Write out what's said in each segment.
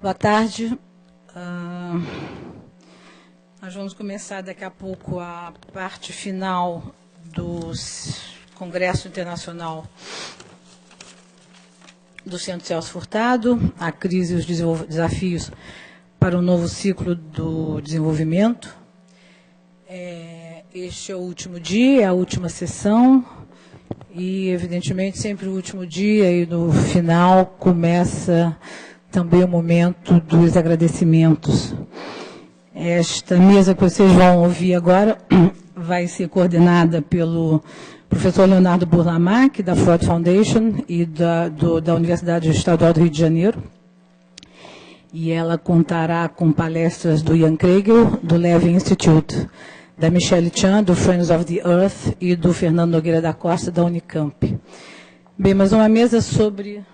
Boa tarde. Nós vamos começar daqui a pouco a parte final do Congresso Internacional do Centro Celso Furtado, a crise e os desafios para o novo ciclo do desenvolvimento. Este é o último dia, a última sessão, e, evidentemente, sempre o último dia, e no final começa também o momento dos agradecimentos. Esta mesa que vocês vão ouvir agora vai ser coordenada pelo professor Leonardo Burlamaqui, da Ford Foundation e da Universidade Estadual do Rio de Janeiro. E ela contará com palestras do Ian Kregel, do Levy Institute, da Michelle Chan, do Friends of the Earth, e do Fernando Nogueira da Costa, da Unicamp. Bem, mas uma mesa sobre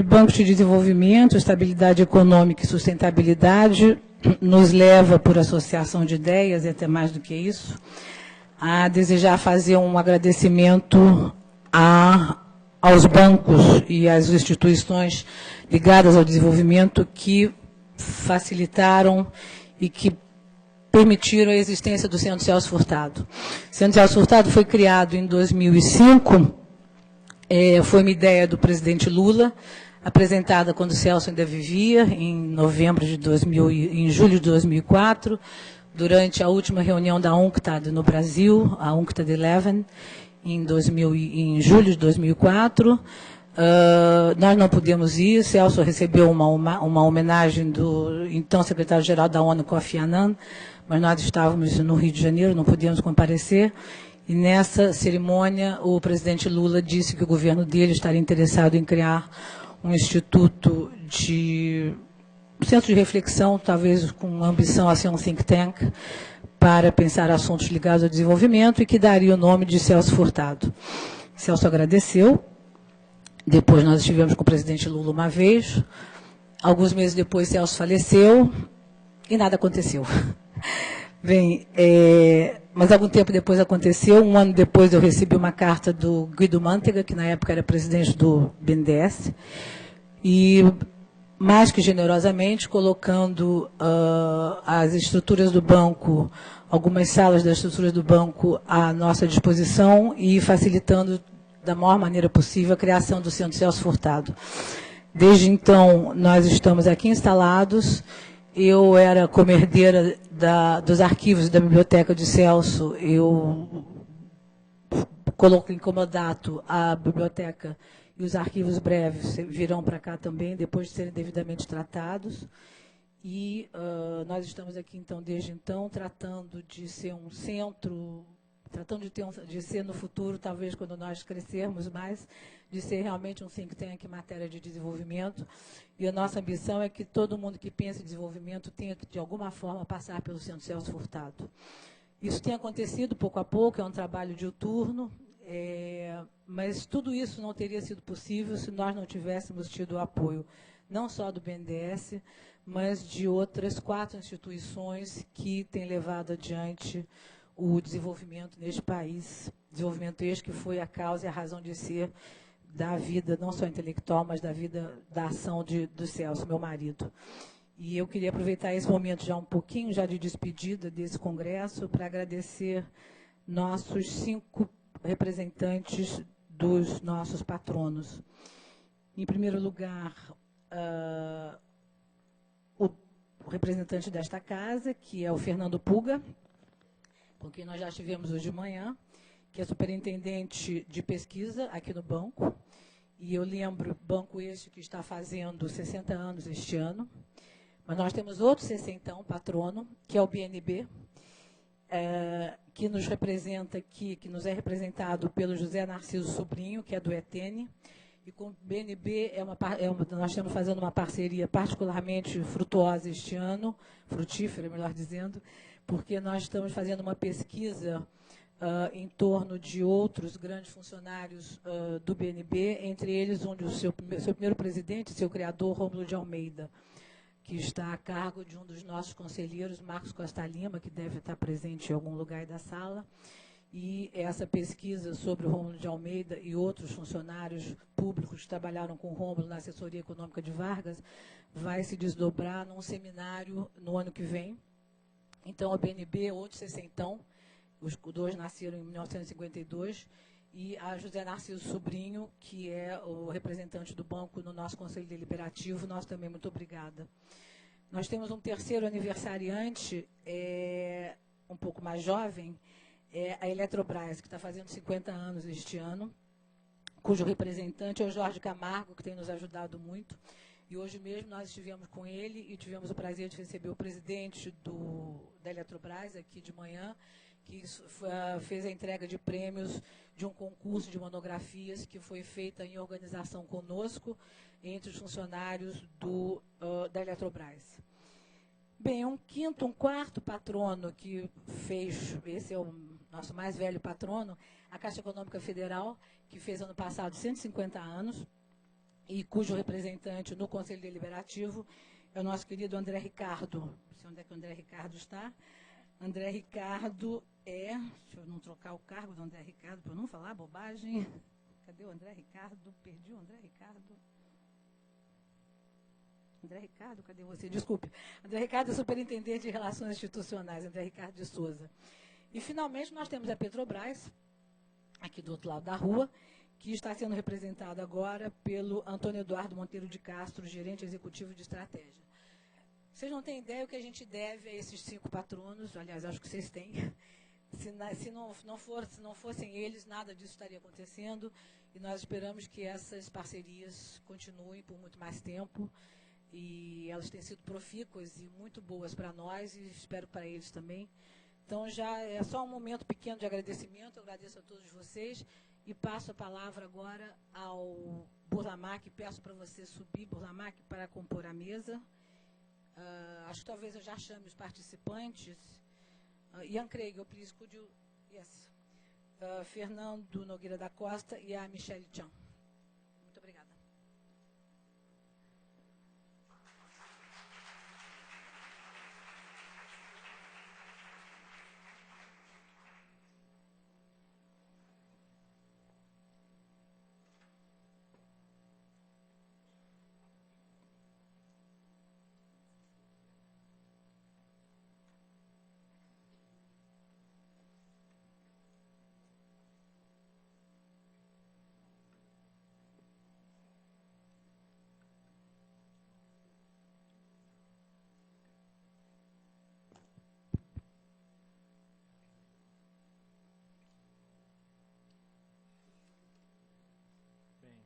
bancos de desenvolvimento, estabilidade econômica e sustentabilidade, nos leva, por associação de ideias, e até mais do que isso, a desejar fazer um agradecimento aos bancos e às instituições ligadas ao desenvolvimento que facilitaram e que permitiram a existência do Centro Celso Furtado. O Centro Celso Furtado foi criado em 2005, foi uma ideia do presidente Lula, apresentada quando o Celso ainda vivia, em julho de 2004, durante a última reunião da UNCTAD no Brasil, a UNCTAD 11, em julho de 2004. Nós não pudemos ir, Celso recebeu uma homenagem do então secretário-geral da ONU, Kofi Annan, mas nós estávamos no Rio de Janeiro, não podíamos comparecer, e nessa cerimônia o presidente Lula disse que o governo dele estaria interessado em criar um instituto centro de reflexão, talvez com ambição a ser um think tank, para pensar assuntos ligados ao desenvolvimento, e que daria o nome de Celso Furtado. Celso agradeceu. Depois nós estivemos com o presidente Lula uma vez. Alguns meses depois, Celso faleceu e nada aconteceu. Bem, mas algum tempo depois aconteceu. Um ano depois eu recebi uma carta do Guido Mantega, que na época era presidente do BNDES, e mais que generosamente colocando as estruturas do banco, algumas salas das estruturas do banco à nossa disposição e facilitando da maior maneira possível a criação do Centro Celso Furtado. Desde então, nós estamos aqui instalados. Eu era como herdeira dos arquivos da biblioteca de Celso. Eu coloco em comodato a biblioteca e os arquivos breves virão para cá também, depois de serem devidamente tratados. E nós estamos aqui, então, desde então, tratando de ser um centro, de ser no futuro, talvez quando nós crescermos mais, de ser realmente um think tank em matéria de desenvolvimento. E a nossa ambição é que todo mundo que pensa em desenvolvimento tenha que, de alguma forma, passar pelo Centro Celso Furtado. Isso tem acontecido pouco a pouco, é um trabalho diuturno, mas tudo isso não teria sido possível se nós não tivéssemos tido o apoio, não só do BNDES, mas de outras 4 instituições que têm levado adiante o desenvolvimento neste país, desenvolvimento este que foi a causa e a razão de ser da vida, não só intelectual, mas da vida, da ação do Celso, meu marido. E eu queria aproveitar esse momento já um pouquinho já de despedida desse congresso para agradecer nossos 5 representantes dos nossos patronos. Em primeiro lugar, o representante desta casa, que é o Fernando Puga, com quem nós já estivemos hoje de manhã, que é superintendente de pesquisa aqui no banco. E eu lembro, banco este que está fazendo 60 anos este ano. Mas nós temos outro 60, patrono, que é o BNB, que nos representa aqui, que nos é representado pelo José Narciso Sobrinho, que é do ETN. E com o BNB, nós estamos fazendo uma parceria particularmente frutuosa este ano, frutífera, melhor dizendo, porque nós estamos fazendo uma pesquisa em torno de outros grandes funcionários do BNB, entre eles onde o seu primeiro presidente, seu criador, Rômulo de Almeida, que está a cargo de um dos nossos conselheiros, Marcos Costa Lima, que deve estar presente em algum lugar da sala, e essa pesquisa sobre o Rômulo de Almeida e outros funcionários públicos que trabalharam com o Rômulo na assessoria econômica de Vargas vai se desdobrar num seminário no ano que vem. Então, a BNB, outro sessentão, os dois nasceram em 1952, e a José Narciso Sobrinho, que é o representante do banco no nosso Conselho Deliberativo, nós também, muito obrigada. Nós temos um terceiro aniversariante, um pouco mais jovem, a Eletrobras, que está fazendo 50 anos este ano, cujo representante é o Jorge Camargo, que tem nos ajudado muito. E hoje mesmo nós estivemos com ele e tivemos o prazer de receber o presidente da Eletrobras aqui de manhã, que fez a entrega de prêmios de um concurso de monografias que foi feita em organização conosco, entre os funcionários da Eletrobras. Bem, um quarto patrono que fez, esse é o nosso mais velho patrono, a Caixa Econômica Federal, que fez ano passado 150 anos, e cujo representante no Conselho Deliberativo é o nosso querido André Ricardo. Não sei onde é que o André Ricardo está. André Ricardo deixa eu não trocar o cargo do André Ricardo, para eu não falar bobagem. Cadê o André Ricardo? Perdi o André Ricardo. André Ricardo, cadê você? Desculpe. André Ricardo é superintendente de Relações Institucionais, André Ricardo de Souza. E, finalmente, nós temos a Petrobras, aqui do outro lado da rua, que está sendo representada agora pelo Antônio Eduardo Monteiro de Castro, gerente executivo de estratégia. Vocês não têm ideia o que a gente deve a esses 5 patronos, aliás, acho que vocês têm. Se não fossem eles, nada disso estaria acontecendo, e nós esperamos que essas parcerias continuem por muito mais tempo, e elas têm sido profícuas e muito boas para nós, e espero para eles também. Então, já é só um momento pequeno de agradecimento, eu agradeço a todos vocês, e passo a palavra agora ao Burlamaqui, peço para você subir, Burlamaqui, para compor a mesa. Acho que talvez eu já chame os participantes. Ian Kregel, please, could you... Yes. Fernando Nogueira da Costa e a Michelle Chan. Muito obrigada. Bem,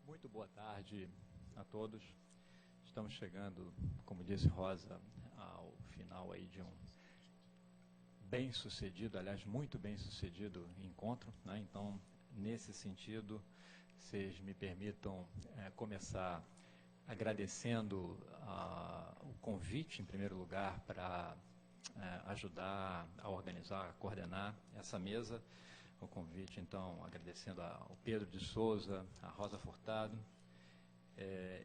muito boa tarde a todos. Estamos chegando, como disse Rosa, ao final aí de um bem-sucedido, aliás, muito bem-sucedido encontro, né? Então, nesse sentido, vocês me permitam começar agradecendo o convite, em primeiro lugar, para ajudar a organizar, a coordenar essa mesa. O convite, então, agradecendo ao Pedro de Souza, a Rosa Furtado,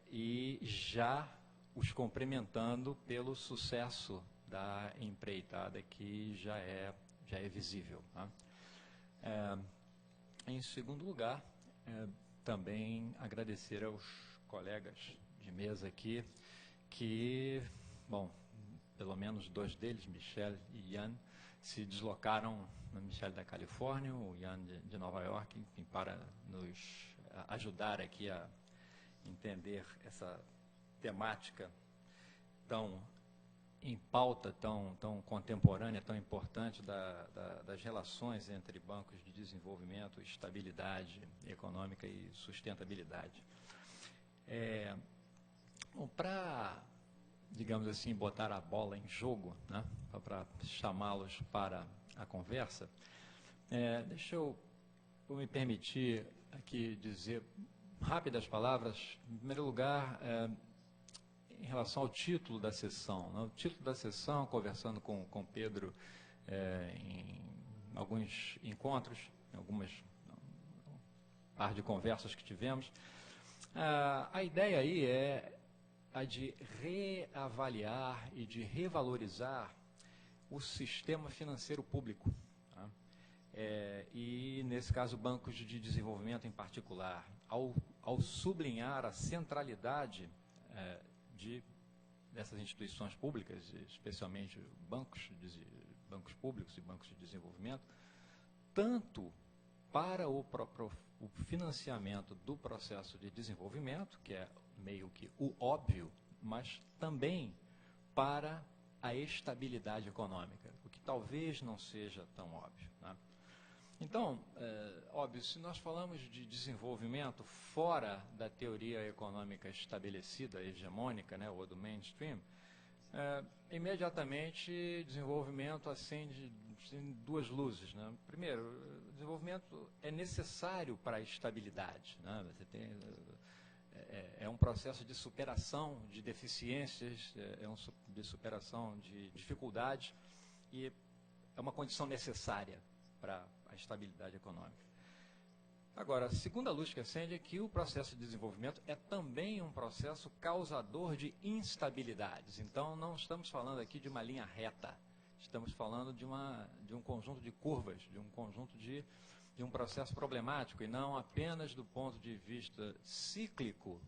e já os cumprimentando pelo sucesso da empreitada, que já é visível, né? Em segundo lugar, também agradecer aos colegas de mesa aqui, que, bom, pelo menos 2 deles, Michelle e Ian, se deslocaram, Michelle da Califórnia, o Ian de Nova York, enfim, para nos ajudar aqui a entender essa temática tão em pauta, tão contemporânea, tão importante das relações entre bancos de desenvolvimento, estabilidade econômica e sustentabilidade. Para, digamos assim, botar a bola em jogo, né, para chamá-los para a conversa, deixa eu me permitir aqui dizer rápidas palavras. Em primeiro lugar, em relação ao título da sessão, né? O título da sessão, conversando com Pedro em alguns encontros, em algumas par de conversas que tivemos, a ideia aí é a de reavaliar e de revalorizar o sistema financeiro público, tá? e, nesse caso, bancos de desenvolvimento em particular, ao sublinhar a centralidade dessas instituições públicas, especialmente bancos públicos e bancos de desenvolvimento, tanto para o financiamento do processo de desenvolvimento, que é meio que o óbvio, mas também para a estabilidade econômica, o que talvez não seja tão óbvio, né? Então, óbvio, se nós falamos de desenvolvimento fora da teoria econômica estabelecida, hegemônica, né, ou do mainstream, imediatamente desenvolvimento acende duas luzes, né? Primeiro, o desenvolvimento é necessário para a estabilidade, né? Você tem, é um processo de superação de deficiências, de superação de dificuldades, e é uma condição necessária para a estabilidade econômica. Agora, a segunda luz que acende é que o processo de desenvolvimento é também um processo causador de instabilidades. Então, não estamos falando aqui de uma linha reta, estamos falando de um conjunto de curvas, de um conjunto de um processo problemático, e não apenas do ponto de vista cíclico,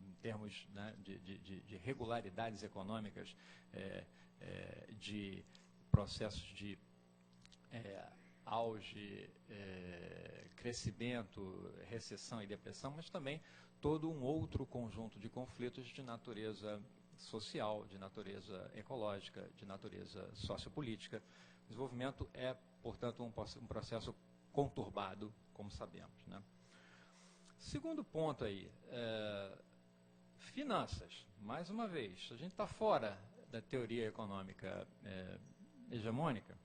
em termos, né, de regularidades econômicas, de processos de auge, crescimento, recessão e depressão, mas também todo um outro conjunto de conflitos de natureza social, de natureza ecológica, de natureza sociopolítica. O desenvolvimento é, portanto, um processo conturbado, como sabemos, né? Segundo ponto aí, finanças. Mais uma vez, a gente está fora da teoria econômica hegemônica.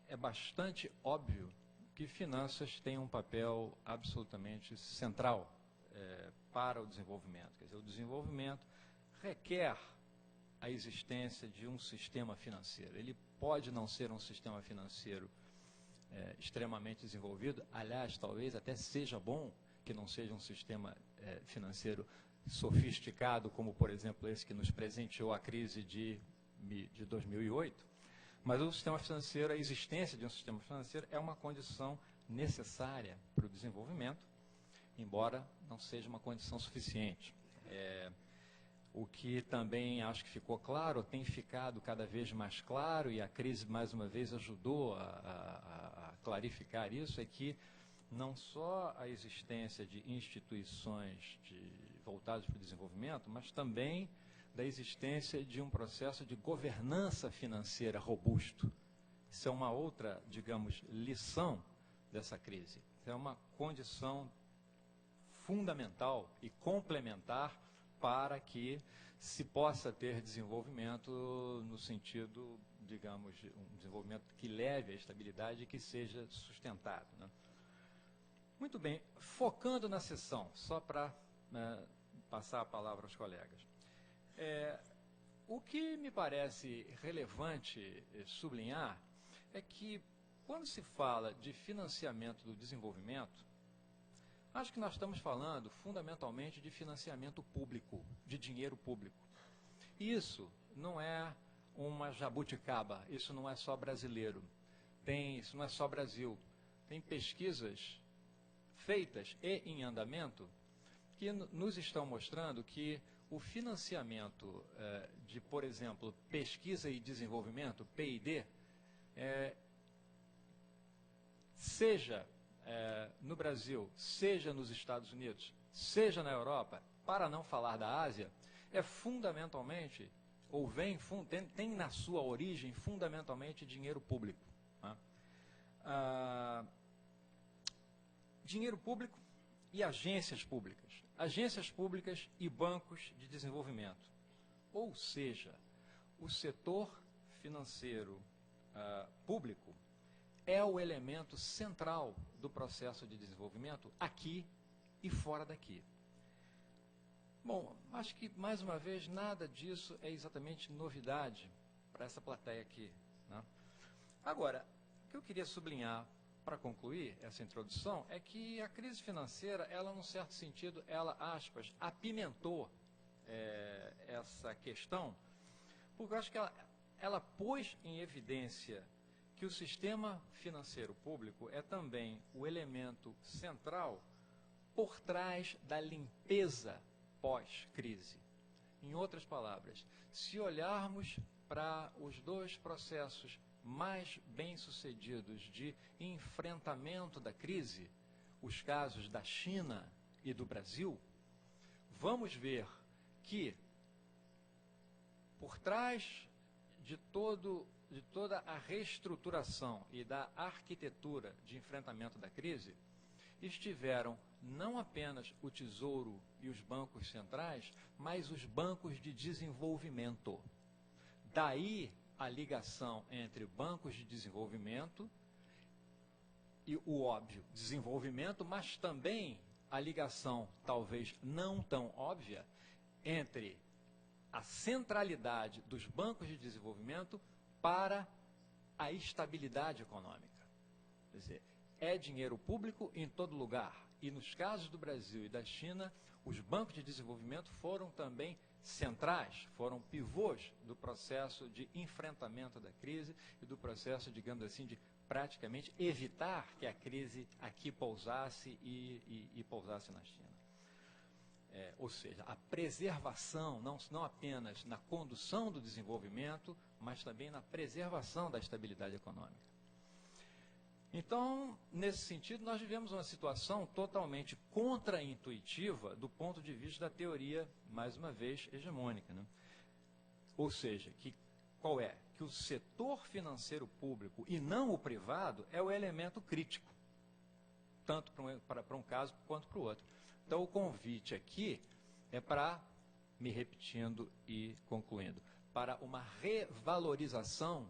É bastante óbvio que finanças têm um papel absolutamente central para o desenvolvimento. Quer dizer, o desenvolvimento requer a existência de um sistema financeiro. Ele pode não ser um sistema financeiro extremamente desenvolvido, aliás, talvez até seja bom que não seja um sistema financeiro sofisticado, como, por exemplo, esse que nos presenteou a crise de 2008, mas o sistema financeiro, a existência de um sistema financeiro é uma condição necessária para o desenvolvimento, embora não seja uma condição suficiente. O que também acho que ficou claro, tem ficado cada vez mais claro, e a crise, mais uma vez, ajudou a clarificar isso, é que não só a existência de instituições voltadas para o desenvolvimento, mas também da existência de um processo de governança financeira robusto. Isso é uma outra, digamos, lição dessa crise. É uma condição fundamental e complementar para que se possa ter desenvolvimento no sentido, digamos, um desenvolvimento que leve à estabilidade e que seja sustentado, né? Muito bem, focando na sessão, só para passar a palavra aos colegas. O que me parece relevante sublinhar é que, quando se fala de financiamento do desenvolvimento, acho que nós estamos falando fundamentalmente de financiamento público, de dinheiro público. Isso não é uma jabuticaba, isso não é só brasileiro, isso não é só Brasil. Tem pesquisas feitas e em andamento que nos estão mostrando que o financiamento de, por exemplo, pesquisa e desenvolvimento, P&D, seja no Brasil, seja nos Estados Unidos, seja na Europa, para não falar da Ásia, é fundamentalmente, ou tem na sua origem, fundamentalmente, dinheiro público, né? Dinheiro público e agências públicas e bancos de desenvolvimento. Ou seja, o setor financeiro público é o elemento central do processo de desenvolvimento aqui e fora daqui. Bom, acho que, mais uma vez, nada disso é exatamente novidade para essa plateia aqui, né? Agora, o que eu queria sublinhar para concluir essa introdução é que a crise financeira, ela, num certo sentido, ela, aspas, apimentou essa questão, porque eu acho que ela pôs em evidência que o sistema financeiro público é também o elemento central por trás da limpeza pós-crise. Em outras palavras, se olharmos para os dois processos mais bem-sucedidos de enfrentamento da crise, os casos da China e do Brasil, vamos ver que, por trás de toda a reestruturação e da arquitetura de enfrentamento da crise, estiveram não apenas o Tesouro e os bancos centrais, mas os bancos de desenvolvimento. Daí a ligação entre bancos de desenvolvimento e o óbvio desenvolvimento, mas também a ligação, talvez não tão óbvia, entre a centralidade dos bancos de desenvolvimento para a estabilidade econômica. Quer dizer, é dinheiro público em todo lugar. E nos casos do Brasil e da China, os bancos de desenvolvimento foram também centrais, foram pivôs do processo de enfrentamento da crise e do processo, digamos assim, de praticamente evitar que a crise aqui pousasse e pousasse na China. Ou seja, a preservação, não apenas na condução do desenvolvimento, mas também na preservação da estabilidade econômica. Então, nesse sentido, nós vivemos uma situação totalmente contraintuitiva do ponto de vista da teoria, mais uma vez, hegemônica, né? Ou seja, qual é? Que o setor financeiro público e não o privado é o elemento crítico, tanto para um caso quanto para o outro. Então, o convite aqui é para, me repetindo e concluindo, para uma revalorização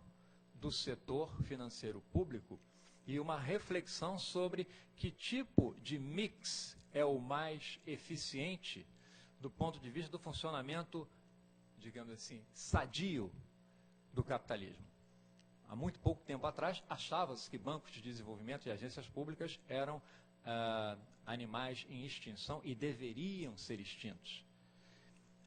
do setor financeiro público e uma reflexão sobre que tipo de mix é o mais eficiente do ponto de vista do funcionamento, digamos assim, sadio do capitalismo. Há muito pouco tempo atrás, achava-se que bancos de desenvolvimento e agências públicas eram animais em extinção e deveriam ser extintos.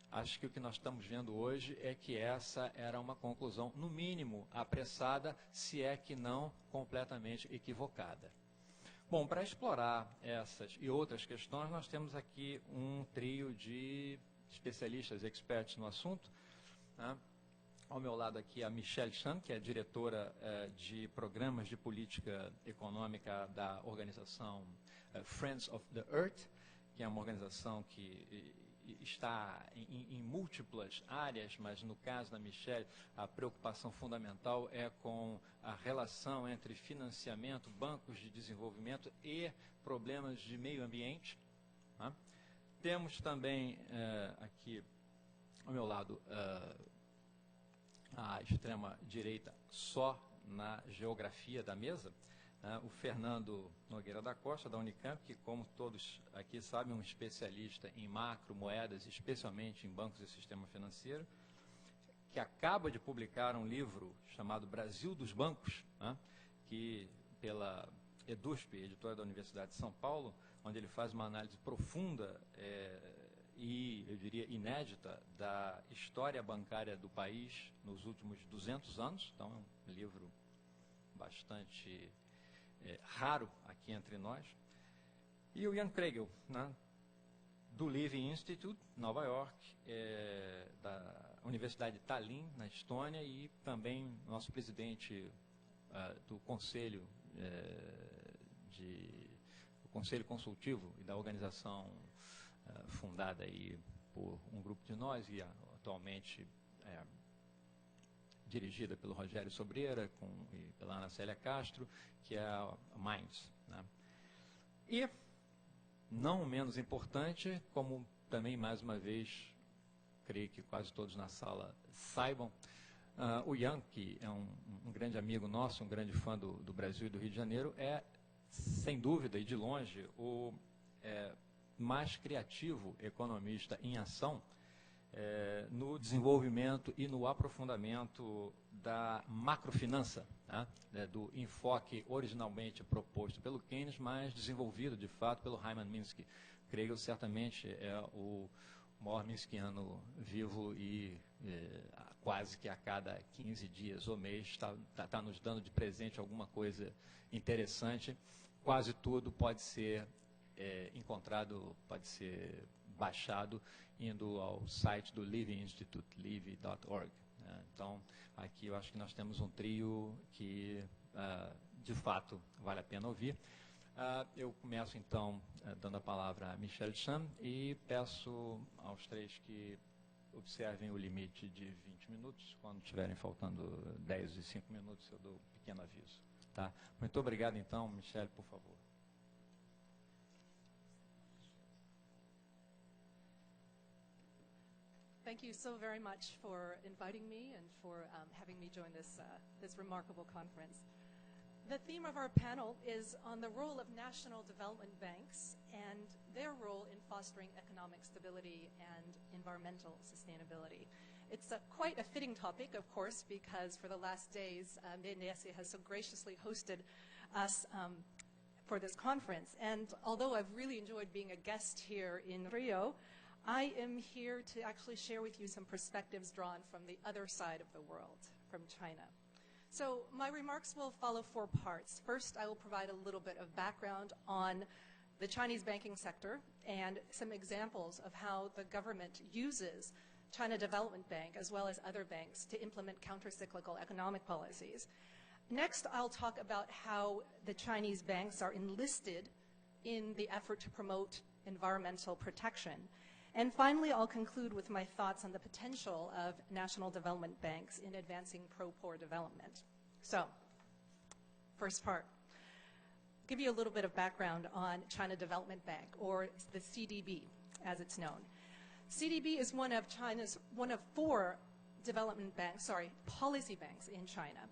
Acho que o que nós estamos vendo hoje é que essa era uma conclusão, no mínimo, apressada, se é que não completamente equivocada. Bom, para explorar essas e outras questões, nós temos aqui um trio de especialistas, experts no assunto, né? Ao meu lado aqui a Michelle Chan, que é diretora de programas de política econômica da organização Friends of the Earth, que é uma organização que está em múltiplas áreas, mas no caso da Michelle, a preocupação fundamental é com a relação entre financiamento, bancos de desenvolvimento e problemas de meio ambiente. Né? Temos também aqui ao meu lado a extrema direita só na geografia da mesa, o Fernando Nogueira da Costa, da Unicamp, que, como todos aqui sabem, é um especialista em macro, moedas, especialmente em bancos e sistema financeiro, que acaba de publicar um livro chamado Brasil dos Bancos, que pela EDUSP, editora da Universidade de São Paulo, onde ele faz uma análise profunda e, eu diria, inédita da história bancária do país nos últimos 200 anos. Então, é um livro bastante raro aqui entre nós. E o Ian Kregel, né, do Levy Institute, Nova York, da Universidade de Tallinn, na Estônia, e também nosso presidente do Conselho, do Conselho Consultivo e da organização fundada aí por um grupo de nós e atualmente dirigida pelo Rogério Sobreira e pela Ana Célia Castro, que é a Minds. Né? E, não menos importante, como também, mais uma vez, creio que quase todos na sala saibam, o Ian, que é um grande amigo nosso, um grande fã do Brasil e do Rio de Janeiro, é, sem dúvida e de longe, o mais criativo economista em ação no desenvolvimento e no aprofundamento da macrofinança, né, do enfoque originalmente proposto pelo Keynes, mas desenvolvido, de fato, pelo Hyman Minsky. Kregel certamente é o maior minskiano vivo e quase que a cada 15 dias ou mês está nos dando de presente alguma coisa interessante. Quase tudo pode ser encontrado, pode ser baixado indo ao site do Levy Institute, levy.org. Então, aqui eu acho que nós temos um trio que, de fato, vale a pena ouvir. Eu começo, então, dando a palavra a Michelle Chan e peço aos três que observem o limite de 20 minutos. Quando estiverem faltando 10 e 5 minutos, eu dou um pequeno aviso. Tá? Muito obrigado, então. Michelle, por favor. Thank you so very much for inviting me and for having me join this remarkable conference. The theme of our panel is on the role of national development banks and their role in fostering economic stability and environmental sustainability. It's quite a fitting topic, of course, because for the last days, BNDES has so graciously hosted us for this conference. And although I've really enjoyed being a guest here in Rio, I am here to actually share with you some perspectives drawn from the other side of the world, from China. So my remarks will follow 4 parts. First, I will provide a little bit of background on the Chinese banking sector and some examples of how the government uses China Development Bank as well as other banks to implement counter-cyclical economic policies. Next, I'll talk about how the Chinese banks are enlisted in the effort to promote environmental protection. And finally, I'll conclude with my thoughts on the potential of national development banks in advancing pro-poor development. So, first part, give you a little bit of background on China Development Bank, or the CDB, as it's known. CDB is one of 4 development banks, policy banks in China.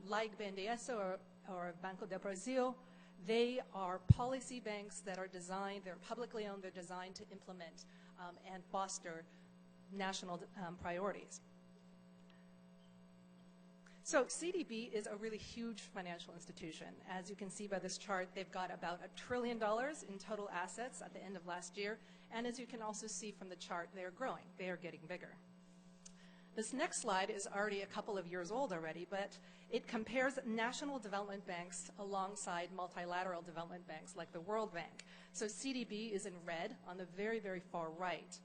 Like BNDES or Banco do Brasil, they are policy banks that are designed, they're publicly owned, they're designed to implement and foster national priorities. So CDB is a really huge financial institution. As you can see by this chart, they've got about $1 trillion in total assets at the end of last year. And as you can also see from the chart, they are growing. They are getting bigger. This next slide is already a couple of years old already, but it compares national development banks alongside multilateral development banks like the World Bank. So CDB is in red on the very, very far right.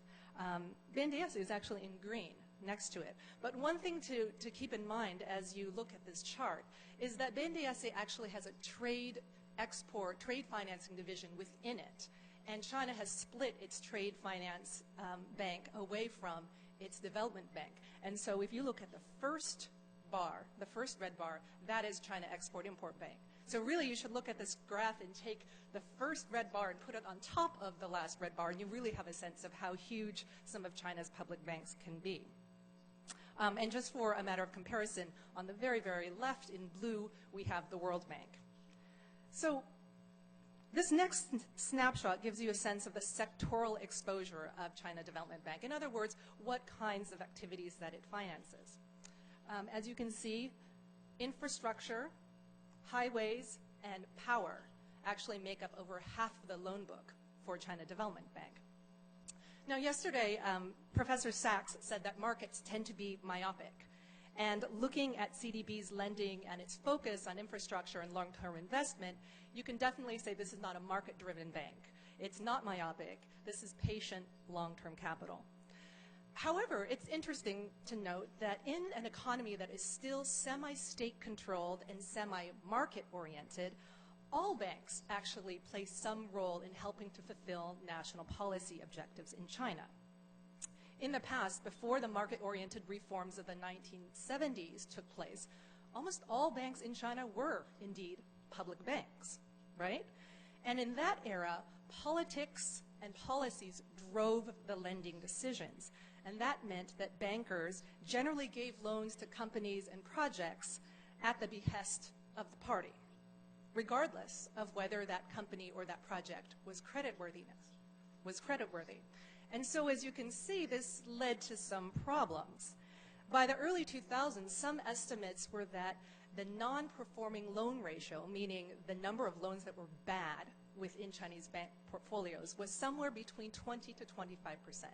BNDES is actually in green next to it. But one thing to keep in mind as you look at this chart is that BNDES actually has a trade financing division within it. And China has split its trade finance bank away from its development bank. And so if you look at the first bar, the first red bar, that is China Export-Import Bank. So really you should look at this graph and take the first red bar and put it on top of the last red bar, and you really have a sense of how huge some of China's public banks can be. And just for a matter of comparison, on the very, very left in blue, we have the World Bank. So this next snapshot gives you a sense of the sectoral exposure of China Development Bank. In other words, what kinds of activities that it finances. As you can see, infrastructure, highways, and power actually make up over half of the loan book for China Development Bank. Now, yesterday, Professor Sachs said that markets tend to be myopic. And looking at CDB's lending and its focus on infrastructure and long-term investment, you can definitely say this is not a market-driven bank. It's not myopic. This is patient, long-term capital. However, it's interesting to note that in an economy that is still semi-state-controlled and semi-market-oriented, all banks actually play some role in helping to fulfill national policy objectives in China. In the past, before the market-oriented reforms of the 1970s took place, almost all banks in China were indeed public banks, right? And in that era, politics and policies drove the lending decisions. And that meant that bankers generally gave loans to companies and projects at the behest of the party, regardless of whether that company or that project was creditworthy. And so as you can see, this led to some problems. By the early 2000s, some estimates were that the non-performing loan ratio, meaning the number of loans that were bad within Chinese bank portfolios, was somewhere between 20 to 25%.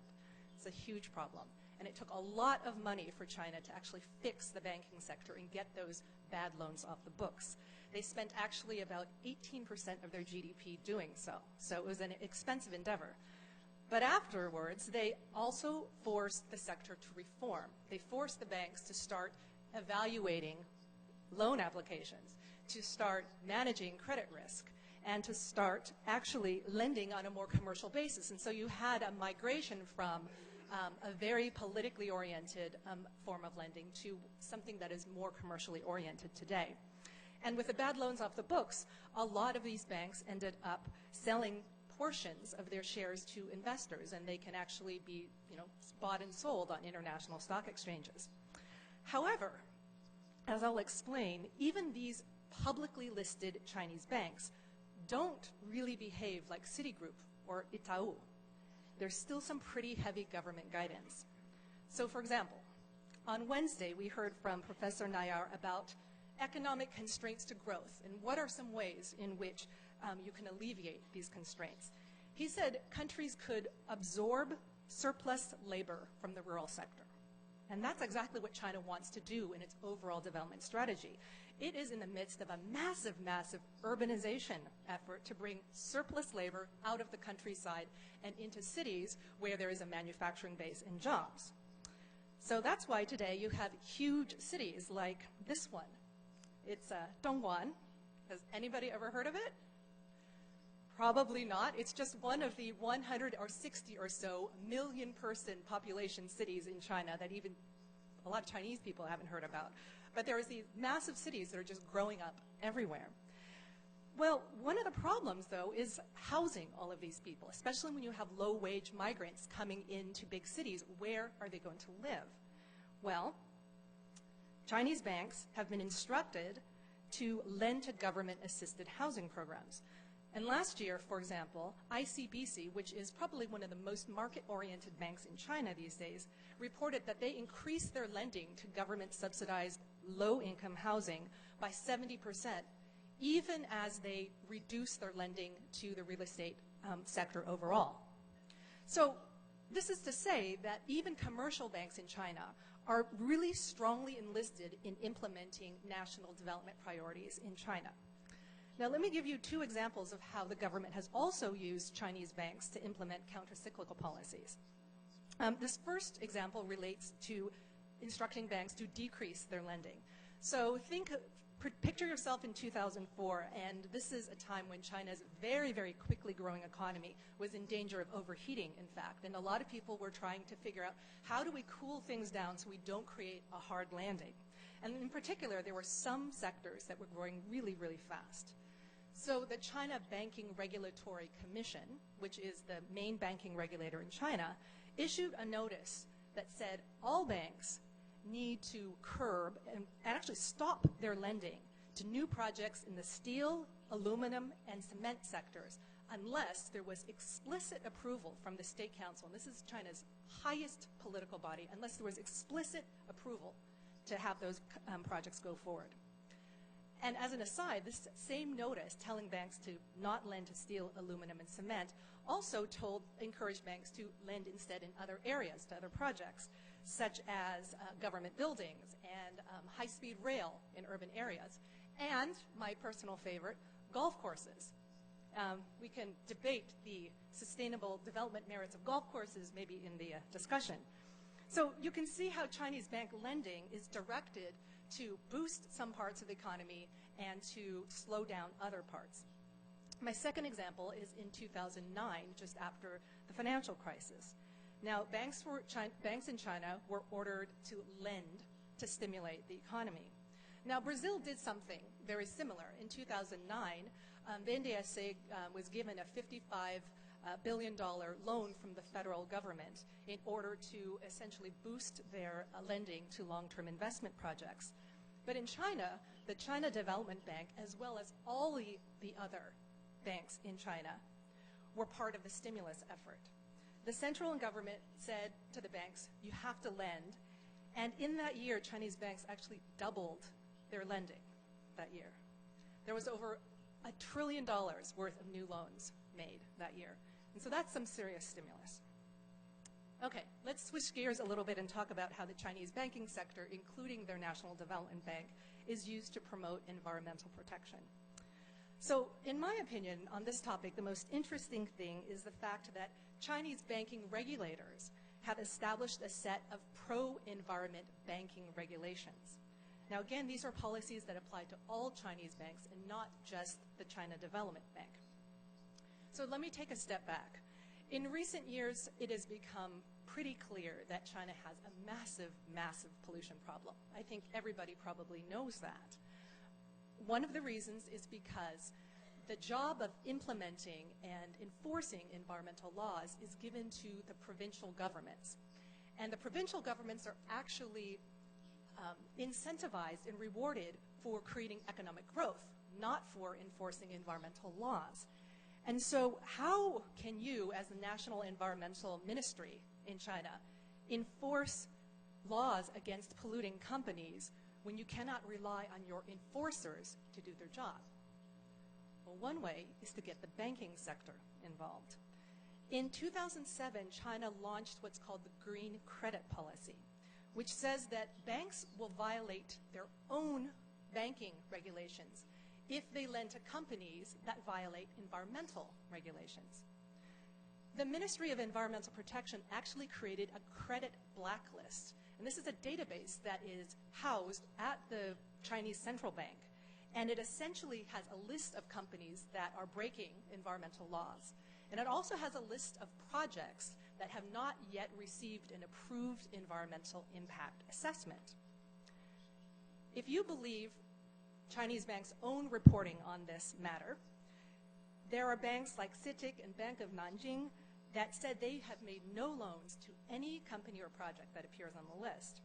It's a huge problem. And it took a lot of money for China to actually fix the banking sector and get those bad loans off the books. They spent actually about 18% of their GDP doing so. So it was an expensive endeavor. But afterwards, they also forced the sector to reform. They forced the banks to start evaluating loan applications, to start managing credit risk, and to start actually lending on a more commercial basis. And so you had a migration from a very politically oriented form of lending to something that is more commercially oriented today. And with the bad loans off the books, a lot of these banks ended up selling portions of their shares to investors, and they can actually be, bought and sold on international stock exchanges. However, as I'll explain, even these publicly listed Chinese banks don't really behave like Citigroup or Itaú. There's still some pretty heavy government guidance. So, for example, on Wednesday, we heard from Professor Nayar about economic constraints to growth and what are some ways in which you can alleviate these constraints. He said countries could absorb surplus labor from the rural sector. And that's exactly what China wants to do in its overall development strategy. It is in the midst of a massive, massive urbanization effort to bring surplus labor out of the countryside and into cities where there is a manufacturing base and jobs. So that's why today you have huge cities like this one. It's Dongguan. Has anybody ever heard of it? Probably not. It's just one of the 160 or so million-person population cities in China that even a lot of Chinese people haven't heard about. But there are these massive cities that are just growing up everywhere. Well, one of the problems, though, is housing all of these people, especially when you have low-wage migrants coming into big cities. Where are they going to live? Well, Chinese banks have been instructed to lend to government-assisted housing programs. And last year, for example, ICBC, which is probably one of the most market-oriented banks in China these days, reported that they increased their lending to government-subsidized low-income housing by 70%, even as they reduced their lending to the real estate sector overall. So this is to say that even commercial banks in China are really strongly enlisted in implementing national development priorities in China. Now, let me give you two examples of how the government has also used Chinese banks to implement counter-cyclical policies. This first example relates to instructing banks to decrease their lending. So picture yourself in 2004, and this is a time when China's very, very quickly growing economy was in danger of overheating, in fact. And a lot of people were trying to figure out, how do we cool things down so we don't create a hard landing? And in particular, there were some sectors that were growing really, really fast. So the China Banking Regulatory Commission, which is the main banking regulator in China, issued a notice that said all banks need to curb and actually stop their lending to new projects in the steel, aluminum, and cement sectors unless there was explicit approval from the State Council, and this is China's highest political body, unless there was explicit approval to have those projects go forward. And as an aside, this same notice telling banks to not lend to steel, aluminum, and cement also encouraged banks to lend instead in other areas, to other projects, such as government buildings and high-speed rail in urban areas, and my personal favorite, golf courses. We can debate the sustainable development merits of golf courses maybe in the discussion. So you can see how Chinese bank lending is directed to boost some parts of the economy and to slow down other parts. My second example is in 2009, just after the financial crisis. Now, banks in China were ordered to lend to stimulate the economy. Now, Brazil did something very similar. In 2009, BNDES was given a $55 billion loan from the federal government in order to essentially boost their lending to long-term investment projects. But in China, the China Development Bank, as well as all the other banks in China, were part of the stimulus effort. The central government said to the banks, you have to lend, and in that year, Chinese banks actually doubled their lending that year. There was over $1 trillion worth of new loans made that year. And so that's some serious stimulus. Okay, let's switch gears a little bit and talk about how the Chinese banking sector, including their National Development Bank, is used to promote environmental protection. So, in my opinion, on this topic, the most interesting thing is the fact that Chinese banking regulators have established a set of pro-environment banking regulations. Now, again, these are policies that apply to all Chinese banks and not just the China Development Bank. So let me take a step back. In recent years, it has become pretty clear that China has a massive, massive pollution problem. I think everybody probably knows that. One of the reasons is because the job of implementing and enforcing environmental laws is given to the provincial governments. And the provincial governments are actually incentivized and rewarded for creating economic growth, not for enforcing environmental laws. And so how can you, as the National Environmental Ministry in China, enforce laws against polluting companies when you cannot rely on your enforcers to do their job? Well, one way is to get the banking sector involved. In 2007, China launched what's called the Green Credit Policy, which says that banks will violate their own banking regulations if they lend to companies that violate environmental regulations. The Ministry of Environmental Protection actually created a credit blacklist. And this is a database that is housed at the Chinese Central Bank. And it essentially has a list of companies that are breaking environmental laws. And it also has a list of projects that have not yet received an approved environmental impact assessment. If you believe Chinese banks' own reporting on this matter, there are banks like CITIC and Bank of Nanjing that said they have made no loans to any company or project that appears on the list.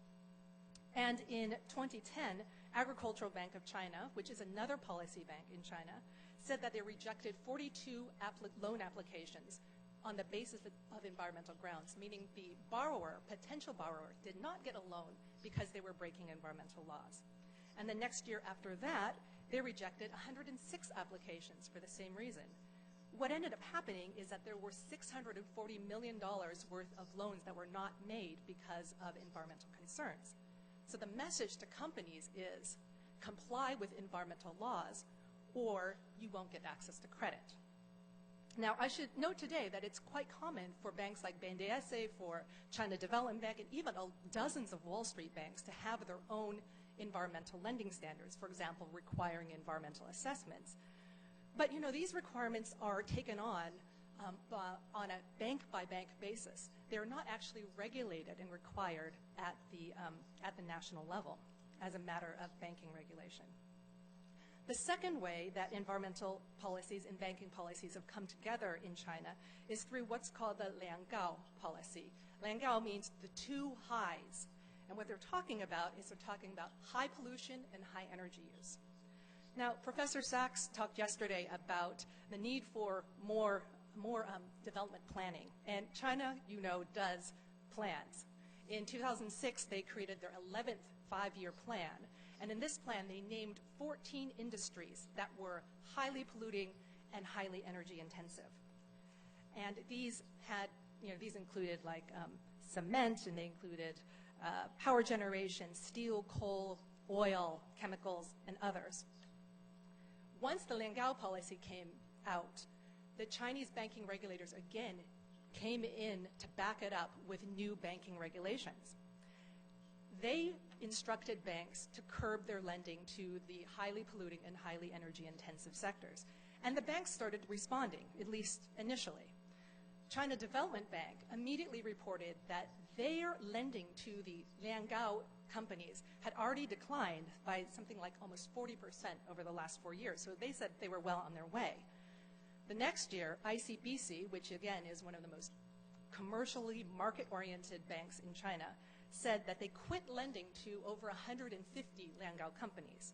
And in 2010, Agricultural Bank of China, which is another policy bank in China, said that they rejected 42 loan applications on the basis of environmental grounds, meaning the borrower, potential borrower, did not get a loan because they were breaking environmental laws. And the next year after that, they rejected 106 applications for the same reason. What ended up happening is that there were $640 million worth of loans that were not made because of environmental concerns. So the message to companies is comply with environmental laws or you won't get access to credit. Now, I should note today that it's quite common for banks like BNDES, for China Development Bank, and even dozens of Wall Street banks to have their own environmental lending standards, for example, requiring environmental assessments. But, you know, these requirements are taken on a bank-by-bank basis. They're not actually regulated and required at the national level as a matter of banking regulation. The second way that environmental policies and banking policies have come together in China is through what's called the Liangao policy. Liangao means the two highs. And what they're talking about is they're talking about high pollution and high energy use. Now, Professor Sachs talked yesterday about the need for more development planning. And China, you know, does plans. In 2006, they created their 11th five-year plan. And in this plan, they named 14 industries that were highly polluting and highly energy intensive. And these had, you know, these included like cement, and they included power generation, steel, coal, oil, chemicals, and others. Once the Liangao policy came out, the Chinese banking regulators again came in to back it up with new banking regulations. They instructed banks to curb their lending to the highly polluting and highly energy intensive sectors. And the banks started responding, at least initially. China Development Bank immediately reported that their lending to the Liangao companies had already declined by something like almost 40% over the last 4 years. So they said they were well on their way. The next year, ICBC, which again is one of the most commercially market-oriented banks in China, said that they quit lending to over 150 Liangao companies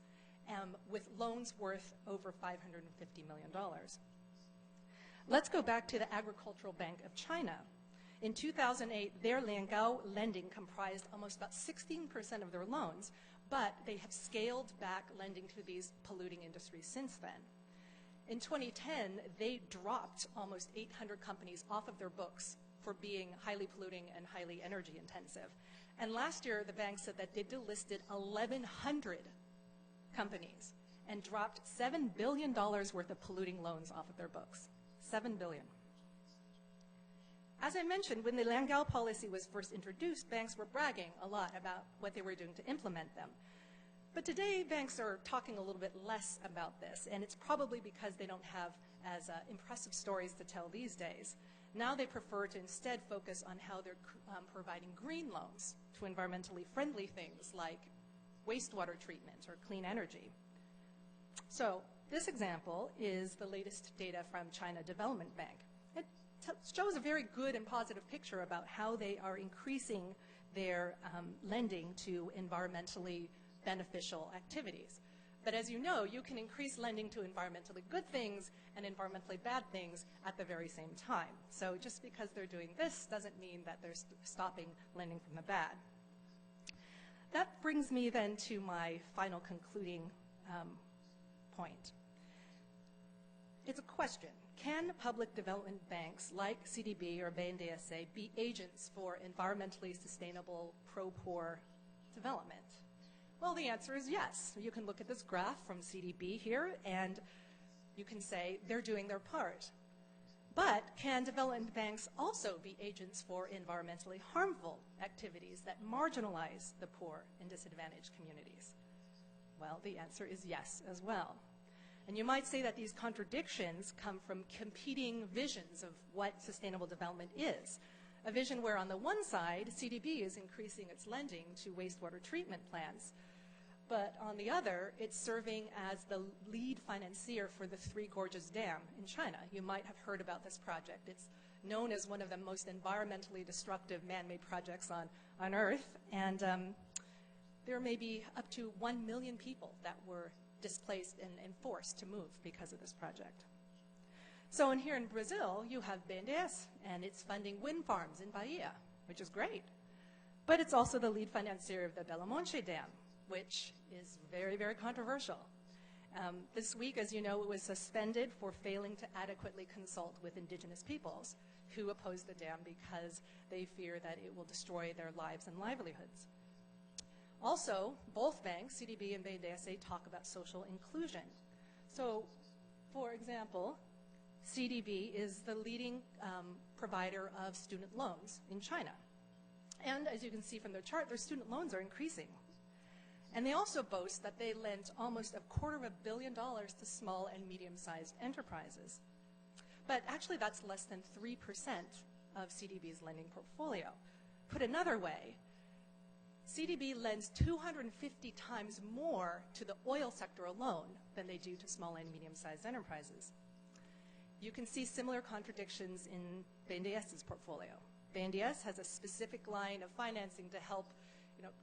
with loans worth over $550 million. Let's go back to the Agricultural Bank of China. In 2008, their Liangao lending comprised almost about 16% of their loans, but they have scaled back lending to these polluting industries since then. In 2010, they dropped almost 800 companies off of their books for being highly polluting and highly energy intensive. And last year, the bank said that they delisted 1,100 companies and dropped $7 billion worth of polluting loans off of their books. $7 billion. As I mentioned, when the Langal policy was first introduced, banks were bragging a lot about what they were doing to implement them. But today, banks are talking a little bit less about this, and it's probably because they don't have as impressive stories to tell these days. Now they prefer to instead focus on how they're providing green loans to environmentally friendly things like wastewater treatment or clean energy. So this example is the latest data from China Development Bank. It shows a very good and positive picture about how they are increasing their lending to environmentally beneficial activities. But as you know, you can increase lending to environmentally good things and environmentally bad things at the very same time. So just because they're doing this doesn't mean that they're stopping lending from the bad. That brings me then to my final concluding point. It's a question. Can public development banks like CDB or BNDES be agents for environmentally sustainable pro-poor development? Well, the answer is yes. You can look at this graph from CDB here, and you can say they're doing their part. But can development banks also be agents for environmentally harmful activities that marginalize the poor and disadvantaged communities? Well, the answer is yes as well. And you might say that these contradictions come from competing visions of what sustainable development is. A vision where on the one side, CDB is increasing its lending to wastewater treatment plants, but on the other, it's serving as the lead financier for the Three Gorges Dam in China. You might have heard about this project. It's known as one of the most environmentally destructive man-made projects on Earth, and there may be up to 1 million people that were displaced and forced to move because of this project. So in here in Brazil, you have BNDES, and it's funding wind farms in Bahia, which is great. But it's also the lead financier of the Belo Monte Dam, which is very, very controversial. This week, as you know, it was suspended for failing to adequately consult with indigenous peoples who oppose the dam because they fear that it will destroy their lives and livelihoods. Also, both banks, CDB and BNDES, talk about social inclusion. So, for example, CDB is the leading provider of student loans in China. And as you can see from their chart, their student loans are increasing. And they also boast that they lent almost $250 million to small and medium-sized enterprises. But actually, that's less than 3% of CDB's lending portfolio. Put another way, CDB lends 250 times more to the oil sector alone than they do to small and medium-sized enterprises. You can see similar contradictions in BNDES's portfolio. BNDES has a specific line of financing to help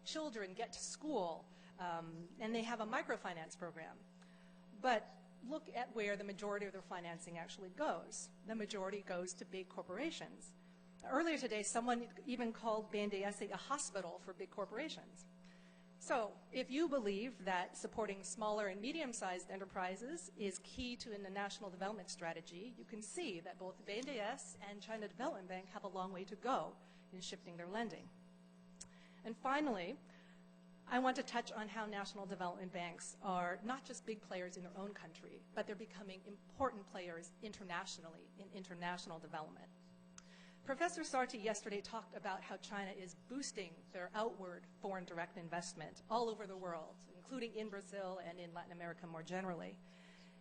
children get to school, and they have a microfinance program. But look at where the majority of their financing actually goes. The majority goes to big corporations. Earlier today, someone even called BNDES a hospital for big corporations. So if you believe that supporting smaller and medium-sized enterprises is key to the national development strategy, you can see that both BNDES and China Development Bank have a long way to go in shifting their lending. And finally, I want to touch on how national development banks are not just big players in their own country, but they're becoming important players internationally in international development. Professor Sarti yesterday talked about how China is boosting their outward foreign direct investment all over the world, including in Brazil and in Latin America more generally.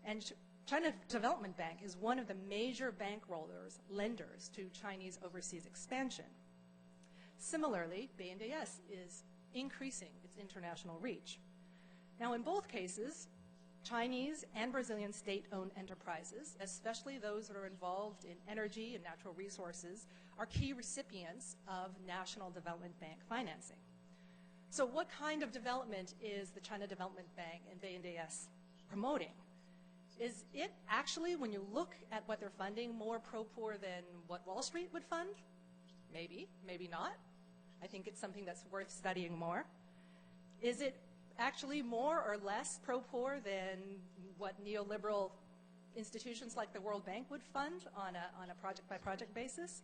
And China Development Bank is one of the major lenders to Chinese overseas expansion. Similarly, BNDES is increasing its international reach. Now, in both cases, Chinese and Brazilian state-owned enterprises, especially those that are involved in energy and natural resources, are key recipients of National Development Bank financing. So what kind of development is the China Development Bank and BNDES promoting? Is it actually, when you look at what they're funding, more pro-poor than what Wall Street would fund? Maybe, maybe not. I think it's something that's worth studying more. Is it actually more or less pro-poor than what neoliberal institutions like the World Bank would fund on a project-by-project basis?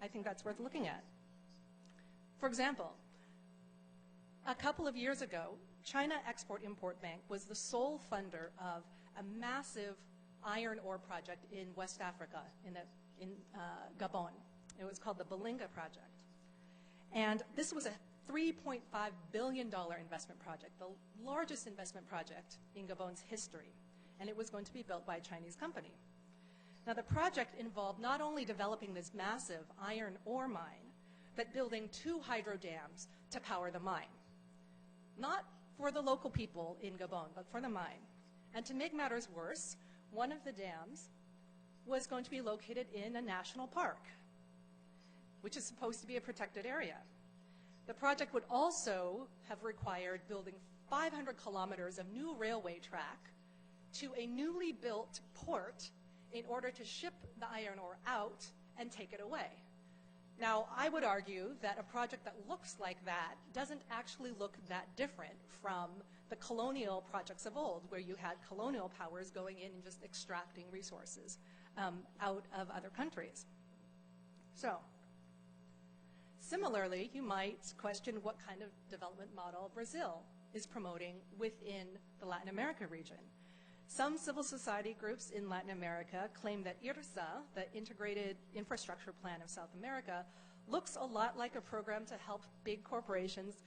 I think that's worth looking at. For example, a couple of years ago, China Export-Import Bank was the sole funder of a massive iron ore project in West Africa, in Gabon. It was called the Balinga Project. And this was a $3.5 billion investment project, the largest investment project in Gabon's history. And it was going to be built by a Chinese company. Now, the project involved not only developing this massive iron ore mine, but building 2 hydro dams to power the mine. Not for the local people in Gabon, but for the mine. And to make matters worse, one of the dams was going to be located in a national park, which is supposed to be a protected area. The project would also have required building 500 kilometers of new railway track to a newly built port in order to ship the iron ore out and take it away. Now, I would argue that a project that looks like that doesn't actually look that different from the colonial projects of old, where you had colonial powers going in and just extracting resources out of other countries. So, similarly, you might question what kind of development model Brazil is promoting within the Latin America region. Some civil society groups in Latin America claim that IRSA, the Integrated Infrastructure Plan of South America, looks a lot like a program to help big corporations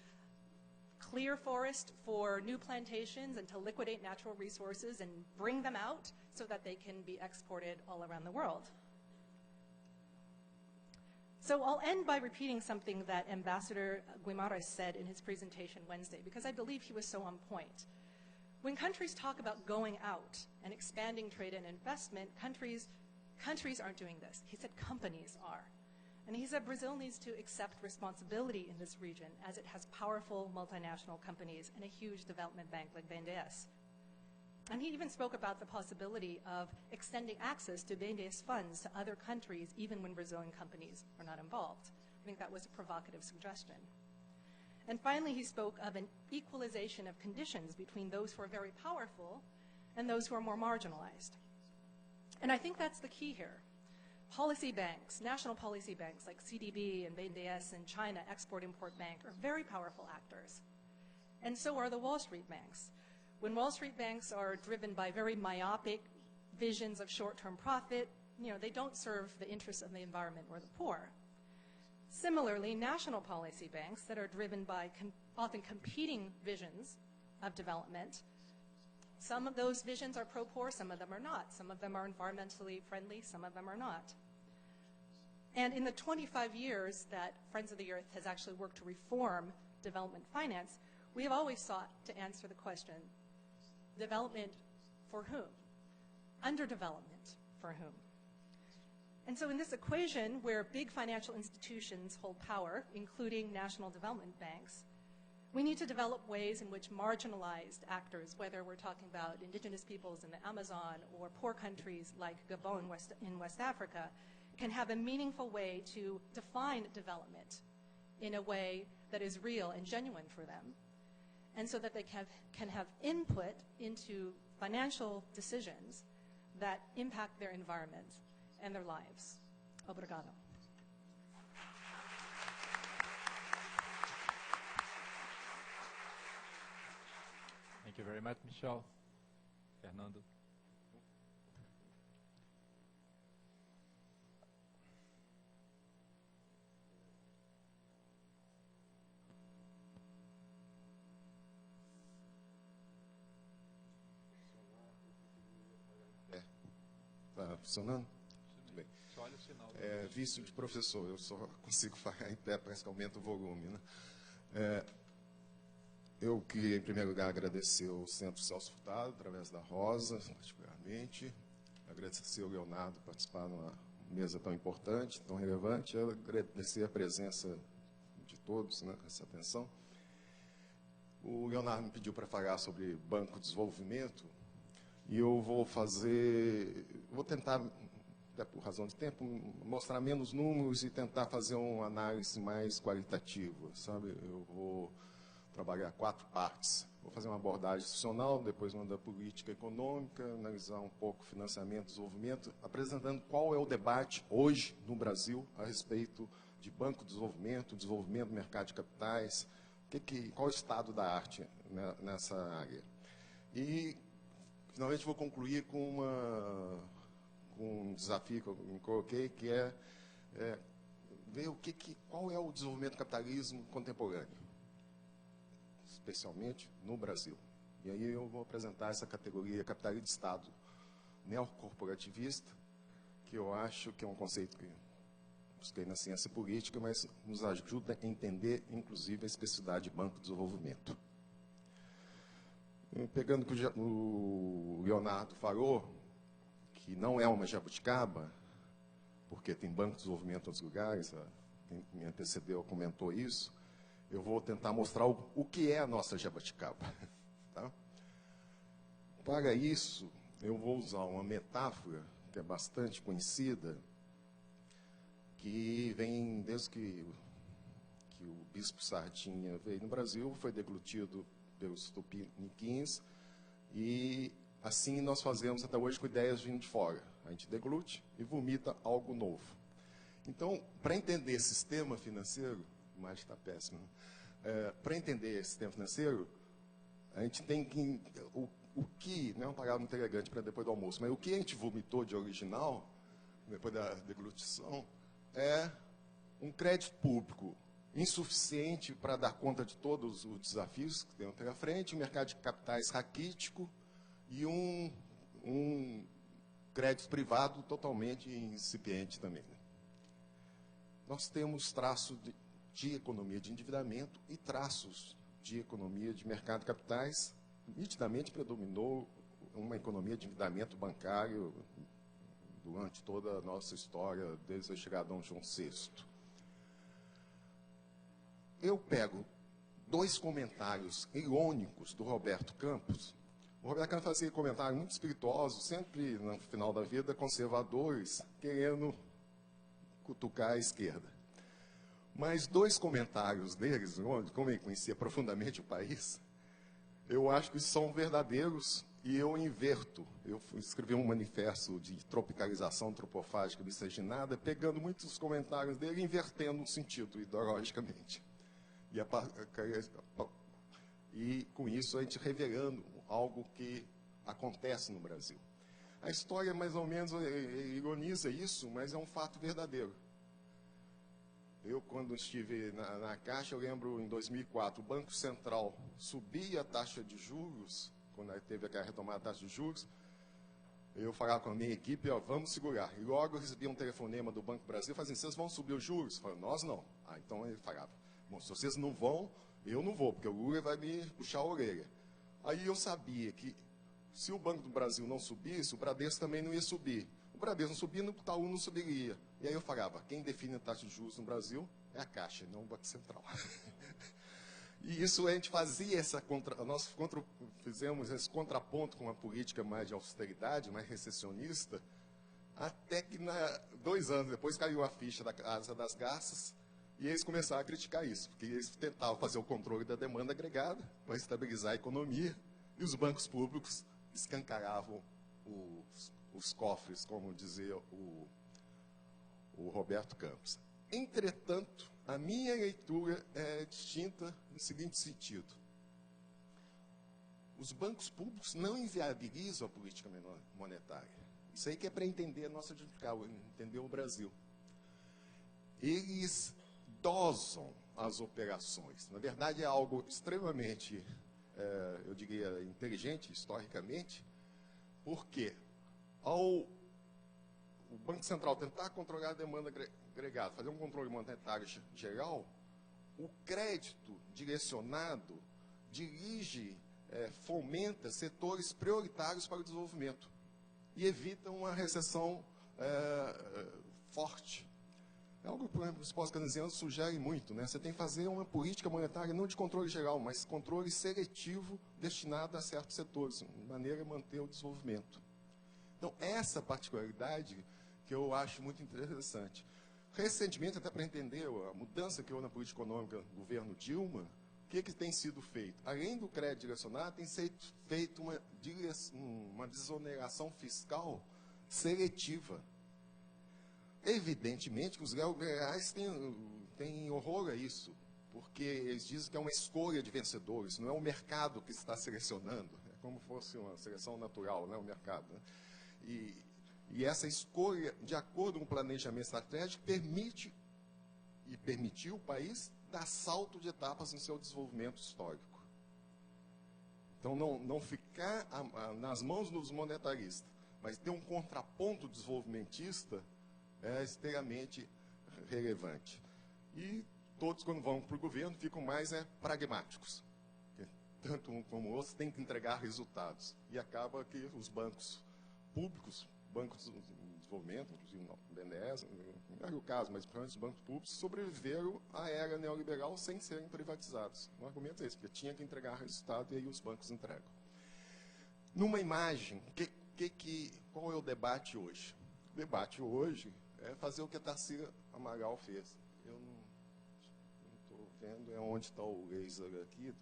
clear forest for new plantations and to liquidate natural resources and bring them out so that they can be exported all around the world. So I'll end by repeating something that Ambassador Guimarães said in his presentation Wednesday, because I believe he was so on point. When countries talk about going out and expanding trade and investment, countries aren't doing this. He said companies are. And he said Brazil needs to accept responsibility in this region as it has powerful multinational companies and a huge development bank like BNDES. And he even spoke about the possibility of extending access to BNDES funds to other countries even when Brazilian companies are not involved. I think that was a provocative suggestion. And finally, he spoke of an equalization of conditions between those who are very powerful and those who are more marginalized. And I think that's the key here. Policy banks, national policy banks like CDB and BNDES and China Export-Import Bank are very powerful actors. And so are the Wall Street banks. When Wall Street banks are driven by very myopic visions of short-term profit, they don't serve the interests of the environment or the poor. Similarly, national policy banks that are driven by often competing visions of development, some of those visions are pro-poor, some of them are not. Some of them are environmentally friendly, some of them are not. And in the 25 years that Friends of the Earth has actually worked to reform development finance, we have always sought to answer the question, development for whom? Underdevelopment for whom? And so in this equation where big financial institutions hold power, including national development banks, we need to develop ways in which marginalized actors, whether we're talking about indigenous peoples in the Amazon or poor countries like Gabon in West Africa, can have a meaningful way to define development in a way that is real and genuine for them, and so that they can have input into financial decisions that impact their environment and their lives. Obrigado. Thank you very much, Michelle. Fernando. Está funcionando? Muito bem. Só olha o sinal. Vício de professor, eu só consigo falar em pé, parece que aumenta o volume, né? Eu queria, em primeiro lugar, agradecer ao Centro Celso Furtado, através da Rosa, particularmente. Agradecer ao Leonardo por participar numa mesa tão importante, tão relevante. Eu agradecer a presença de todos, né, essa atenção. O Leonardo me pediu para falar sobre Banco de Desenvolvimento, e eu vou tentar, até por razão de tempo, mostrar menos números e tentar fazer uma análise mais qualitativa, sabe? Eu vou trabalhar 4 partes. Vou fazer uma abordagem institucional, depois uma da política econômica, analisar um pouco o financiamento e desenvolvimento, apresentando qual é o debate hoje no Brasil a respeito de banco de desenvolvimento, desenvolvimento do mercado de capitais, qual é o estado da arte nessa área. E, finalmente, vou concluir com um desafio que eu me coloquei, que é ver qual é o desenvolvimento do capitalismo contemporâneo, especialmente no Brasil. E aí eu vou apresentar essa categoria capitalismo de Estado neocorporativista, que eu acho que é um conceito que busquei na ciência política, mas nos ajuda a entender, inclusive, a especificidade de banco de desenvolvimento. Pegando o que o Leonardo falou, que não é uma jabuticaba, porque tem banco de desenvolvimento em outros lugares, quem me antecedeu comentou isso, eu vou tentar mostrar o que é a nossa jabuticaba. Tá? Para isso, eu vou usar uma metáfora que é bastante conhecida, que vem desde que o bispo Sardinha veio no Brasil, foi deglutido pelos tupiniquins, e assim nós fazemos até hoje com ideias vindo de fora. A gente deglute e vomita algo novo. Então, para entender esse sistema financeiro, a imagem está péssima, para entender esse sistema financeiro, a gente tem que... O que, não é uma palavra muito elegante para depois do almoço, mas o que a gente vomitou de original, depois da deglutição, é um crédito público insuficiente para dar conta de todos os desafios que tem pela frente, um mercado de capitais raquítico e um crédito privado totalmente incipiente também. Nós temos traços de economia de endividamento e traços de economia de mercado de capitais. Nitidamente predominou uma economia de endividamento bancário durante toda a nossa história, desde a chegada de Dom João VI. Eu pego 2 comentários irônicos do Roberto Campos. O Roberto Campos fazia comentários muito espirituosos, sempre, no final da vida, conservadores, querendo cutucar a esquerda. Mas 2 comentários deles, como ele conhecia profundamente o país, eu acho que são verdadeiros e eu inverto. Eu escrevi um manifesto de tropicalização antropofágica miscigenada, pegando muitos comentários dele e invertendo o sentido ideologicamente. E com isso a gente revelando algo que acontece no Brasil. A história mais ou menos ironiza isso, mas é um fato verdadeiro. Eu, quando estive na Caixa, eu lembro, em 2004, o Banco Central subia a taxa de juros, quando teve aquela retomada da taxa de juros, eu falava com a minha equipe, vamos segurar. E logo eu recebi um telefonema do Banco Brasil, falando assim, vocês vão subir os juros? Eu falei, nós não. Então ele falava, bom, se vocês não vão, eu não vou, porque o Lula vai me puxar a orelha. Aí eu sabia que, se o Banco do Brasil não subisse, o Bradesco também não ia subir. O Bradesco não subindo, o Itaú não subiria. E aí eu falava, quem define a taxa de juros no Brasil é a Caixa, não o Banco Central. E isso a gente fazia nós fizemos esse contraponto com uma política mais de austeridade, mais recessionista, até que 2 anos depois caiu a ficha da Casa das Garças e eles começaram a criticar isso, porque eles tentavam fazer o controle da demanda agregada para estabilizar a economia e os bancos públicos escancaravam os cofres, como dizia o Roberto Campos. Entretanto, a minha leitura é distinta no seguinte sentido. Os bancos públicos não inviabilizam a política monetária. Isso aí que é para entender a nossa dificuldade, entender o Brasil. Eles dosam as operações. Na verdade, é algo extremamente, eu diria, inteligente, historicamente, porque ao o Banco Central tentar controlar a demanda agregada, fazer um controle monetário geral, o crédito direcionado dirige, fomenta setores prioritários para o desenvolvimento e evita uma recessão forte. É algo que os pós-keynesianos sugerem muito, né? Você tem que fazer uma política monetária não de controle geral, mas controle seletivo destinado a certos setores, de maneira a manter o desenvolvimento. Então, essa particularidade que eu acho muito interessante. Recentemente, até para entender a mudança que houve na política econômica do governo Dilma, que tem sido feito? Além do crédito direcionado, tem sido feito uma desoneração fiscal seletiva. Evidentemente que os neoliberais têm horror a isso, porque eles dizem que é uma escolha de vencedores, não é o mercado que está selecionando, é como se fosse uma seleção natural, né, o mercado. Né? E essa escolha, de acordo com o planejamento estratégico, permitiu o país dar salto de etapas em seu desenvolvimento histórico. Então, não ficar nas mãos dos monetaristas, mas ter um contraponto desenvolvimentista é extremamente relevante. E todos, quando vão para o governo, ficam mais pragmáticos. Tanto um como o outro têm que entregar resultados. E acaba que os bancos públicos, bancos de desenvolvimento, inclusive o BNDES, não era o caso, mas principalmente os bancos públicos, sobreviveram à era neoliberal sem serem privatizados. O argumento é esse, porque tinha que entregar resultado e aí os bancos entregam. Numa imagem, qual é o debate hoje? O debate hoje é fazer o que a Tarsila Amaral fez. Eu não estou vendo, é onde está o laser aqui.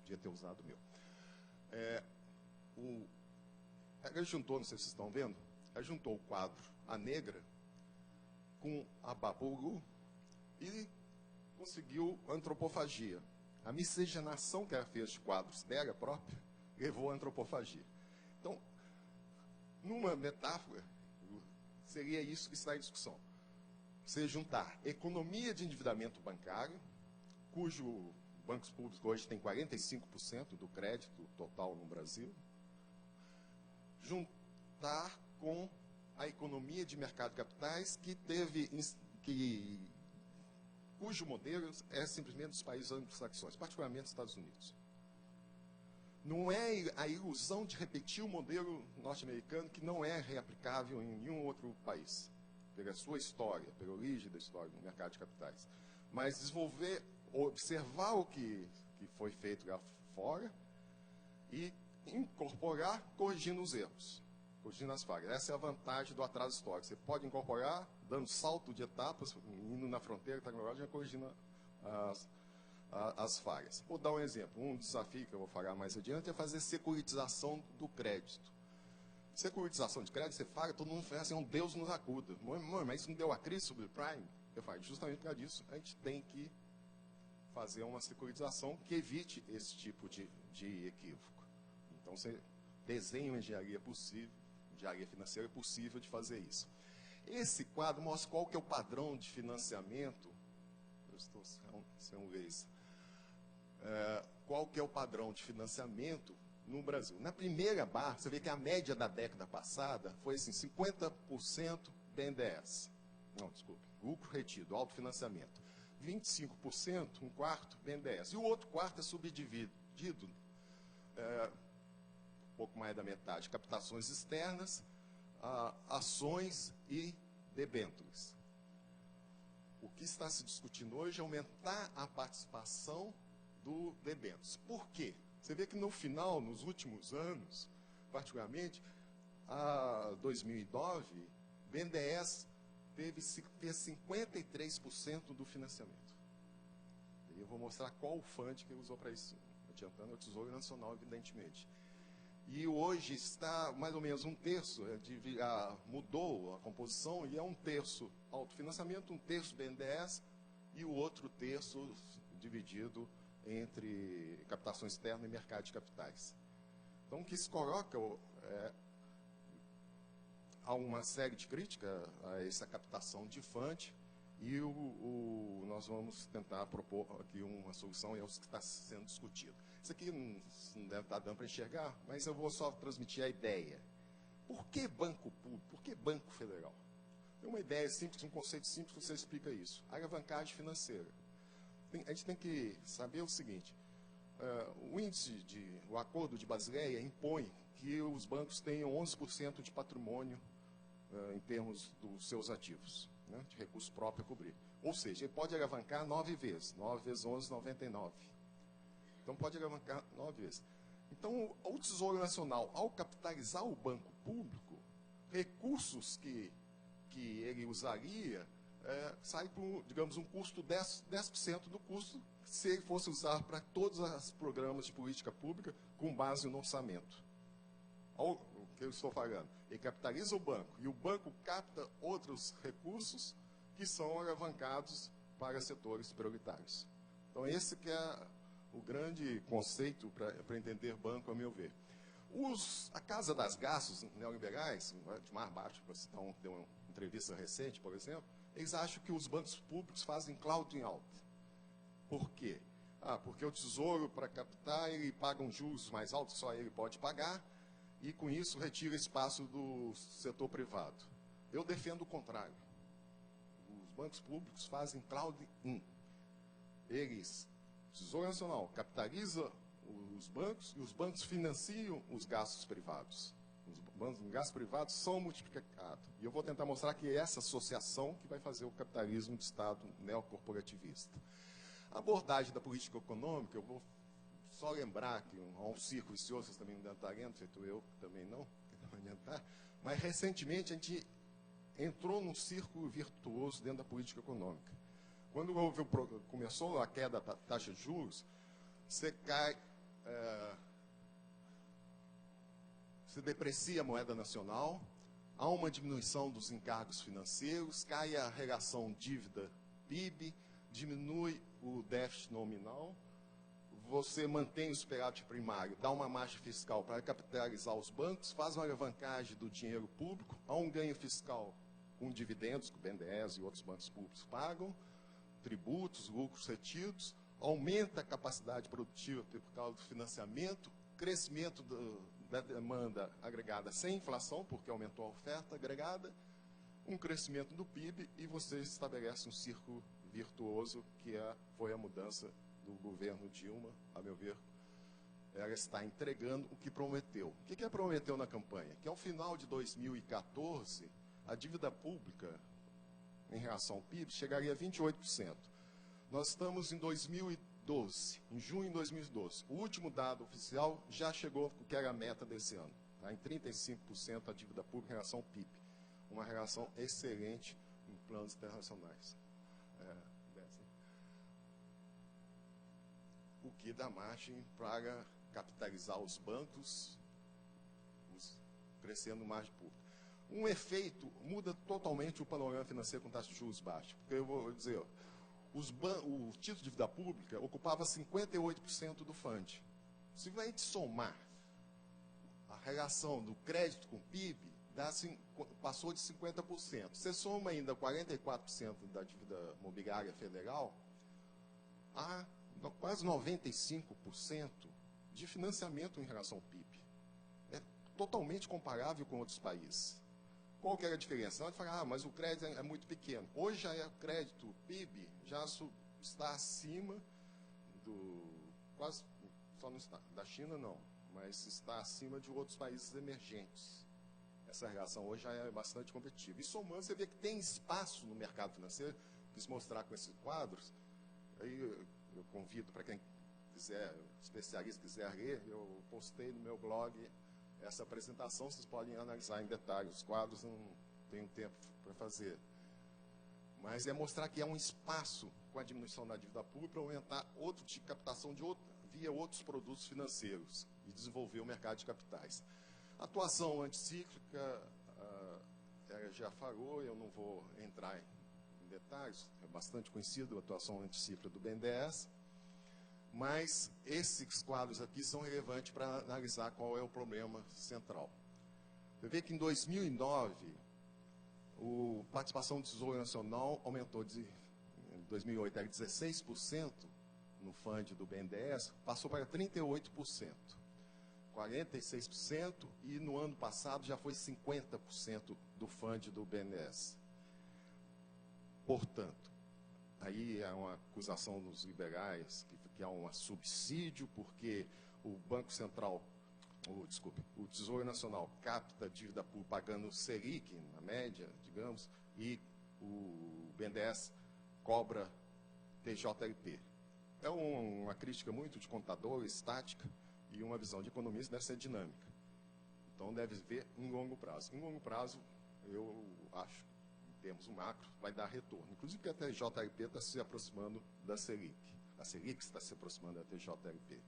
Podia ter usado o meu. Ela juntou, não sei se vocês estão vendo, ela juntou o quadro A Negra com a Baburu e conseguiu antropofagia. A miscigenação que ela fez de quadros dela própria levou à antropofagia. Então, numa metáfora, seria isso que está em discussão. Você juntar economia de endividamento bancário, cujo bancos públicos hoje têm 45% do crédito total no Brasil, juntar com a economia de mercado de capitais cujo modelo é simplesmente dos países anglo-saxões, particularmente dos Estados Unidos. Não é a ilusão de repetir o modelo norte-americano que não é reaplicável em nenhum outro país, pela sua história, pela origem da história do mercado de capitais. Mas desenvolver, observar o que foi feito lá fora e incorporar corrigindo os erros, corrigindo as falhas. Essa é a vantagem do atraso histórico. Você pode incorporar, dando salto de etapas, indo na fronteira tecnológica, corrigindo as falhas. Vou dar um exemplo. Um desafio que eu vou falar mais adiante é fazer securitização do crédito. Securitização de crédito, você fala, todo mundo fala assim, um Deus nos acuda. Mas isso não deu a crise sobre o Prime? Eu falo, justamente por causa disso, a gente tem que fazer uma securitização que evite esse tipo de equívoco. Então, você desenha uma engenharia financeira possível de fazer isso. Esse quadro mostra qual que é o padrão de financiamento. Eu estou sem um laser. Qual que é o padrão de financiamento no Brasil? Na primeira barra, você vê que a média da década passada foi assim, 50% BNDES. Não, desculpe, lucro retido, autofinanciamento. 25%, um quarto, BNDES. E o outro quarto é subdividido, um pouco mais da metade, captações externas, ações e debêntures. O que está se discutindo hoje é aumentar a participação do debêntures. Por quê? Você vê que no final, nos últimos anos, particularmente, a 2009, BNDES fez 53% do financiamento. E eu vou mostrar qual o fund que ele usou para isso, adiantando o Tesouro Nacional, evidentemente. E hoje está mais ou menos um terço, mudou a composição, e é um terço autofinanciamento, um terço BNDES, e o outro terço dividido entre captação externa e mercado de capitais. Então, o que se coloca há uma série de críticas a essa captação de fund, e nós vamos tentar propor aqui uma solução, e é o que está sendo discutido. Isso aqui não deve estar dando para enxergar, mas eu vou só transmitir a ideia. Por que banco público? Por que banco federal? Tem uma ideia simples, um conceito simples que você explica isso. Alavancagem financeira. A gente tem que saber o seguinte, o acordo de Basileia impõe que os bancos tenham 11% de patrimônio em termos dos seus ativos, né, de recurso próprio a cobrir. Ou seja, ele pode alavancar 9 vezes. 9 vezes 11, 99. Então, pode alavancar 9 vezes. Então, o Tesouro Nacional, ao capitalizar o banco público, recursos que ele usaria sai por, digamos, um custo 10% do custo, se ele fosse usar para todos os programas de política pública com base no orçamento. Olha o que eu estou falando. Ele capitaliza o banco, e o banco capta outros recursos que são alavancados para setores prioritários. Então, esse que é o grande conceito para entender banco, a meu ver. A casa das gastos neoliberais, de mais baixo, para citar deu uma entrevista recente, por exemplo, eles acham que os bancos públicos fazem clouding out. Por quê? Porque o Tesouro, para captar, ele paga um juros mais altos, só ele pode pagar, e com isso retira espaço do setor privado. Eu defendo o contrário. Os bancos públicos fazem cloud-in. Eles, o Tesouro Nacional, capitaliza os bancos e os bancos financiam os gastos privados. Os gastos privados são multiplicados. E eu vou tentar mostrar que é essa associação que vai fazer o capitalismo de Estado neocorporativista. A abordagem da política econômica, eu vou só lembrar que há um círculo vicioso, vocês também não devem estar lendo, feito eu também não, mas recentemente a gente entrou num círculo virtuoso dentro da política econômica. Quando começou a queda da taxa de juros, você cai, você deprecia a moeda nacional, há uma diminuição dos encargos financeiros, cai a relação dívida-PIB, diminui o déficit nominal, você mantém o superávit primário, dá uma margem fiscal para capitalizar os bancos, faz uma alavancagem do dinheiro público, há um ganho fiscal com dividendos que o BNDES e outros bancos públicos pagam, tributos, lucros retidos, aumenta a capacidade produtiva por causa do financiamento, crescimento da demanda agregada sem inflação, porque aumentou a oferta agregada, um crescimento do PIB, e você estabelece um círculo virtuoso que foi a mudança do governo Dilma, a meu ver. Ela está entregando o que prometeu. O que ela prometeu na campanha? Que ao final de 2014, a dívida pública em relação ao PIB chegaria a 28%. Nós estamos em 2012, em junho de 2012. O último dado oficial já chegou, que era a meta desse ano, tá? Em 35% a dívida pública em relação ao PIB. Uma relação excelente em planos internacionais. O que dá margem para capitalizar os bancos, crescendo margem pública. Um efeito muda totalmente o panorama financeiro com taxa de juros baixa. Porque eu vou dizer, o título de dívida pública ocupava 58% do FUND. Se a gente somar a relação do crédito com o PIB, passou de 50%. Você soma ainda 44% da dívida imobiliária federal, há quase 95% de financiamento em relação ao PIB. É totalmente comparável com outros países. Qual que era a diferença? Não, a gente fala, mas o crédito é muito pequeno. Hoje já é o crédito, o PIB, já está acima quase, só não está, da China não, mas está acima de outros países emergentes. Essa relação hoje já é bastante competitiva. E somando, você vê que tem espaço no mercado financeiro, quis mostrar com esses quadros, aí eu convido para quem quiser, especialista quiser ler, eu postei no meu blog essa apresentação, vocês podem analisar em detalhe. Os quadros não tenho tempo para fazer. Mas é mostrar que há um espaço com a diminuição da dívida pública para aumentar outro tipo de captação via outros produtos financeiros e desenvolver o mercado de capitais. A atuação anticíclica, ela já falou, eu não vou entrar em detalhes, é bastante conhecido a atuação anticíclica do BNDES, mas esses quadros aqui são relevantes para analisar qual é o problema central. Você vê que em 2009, a participação do Tesouro Nacional aumentou em 2008 era 16% no FUND do BNDES, passou para 38%, 46%, e no ano passado já foi 50% do FUND do BNDES. Portanto, aí é uma acusação dos liberais que há um subsídio, porque o Banco Central, o Tesouro Nacional capta dívida pública pagando o Selic, na média, digamos, e o BNDES cobra TJLP. É uma crítica muito de contador, estática, e uma visão de economista deve ser dinâmica. Então, deve ver em longo prazo. Em longo prazo, eu acho, em termos macro, vai dar retorno. Inclusive porque a TJLP está se aproximando da Selic. A Selic está se aproximando da TJLP.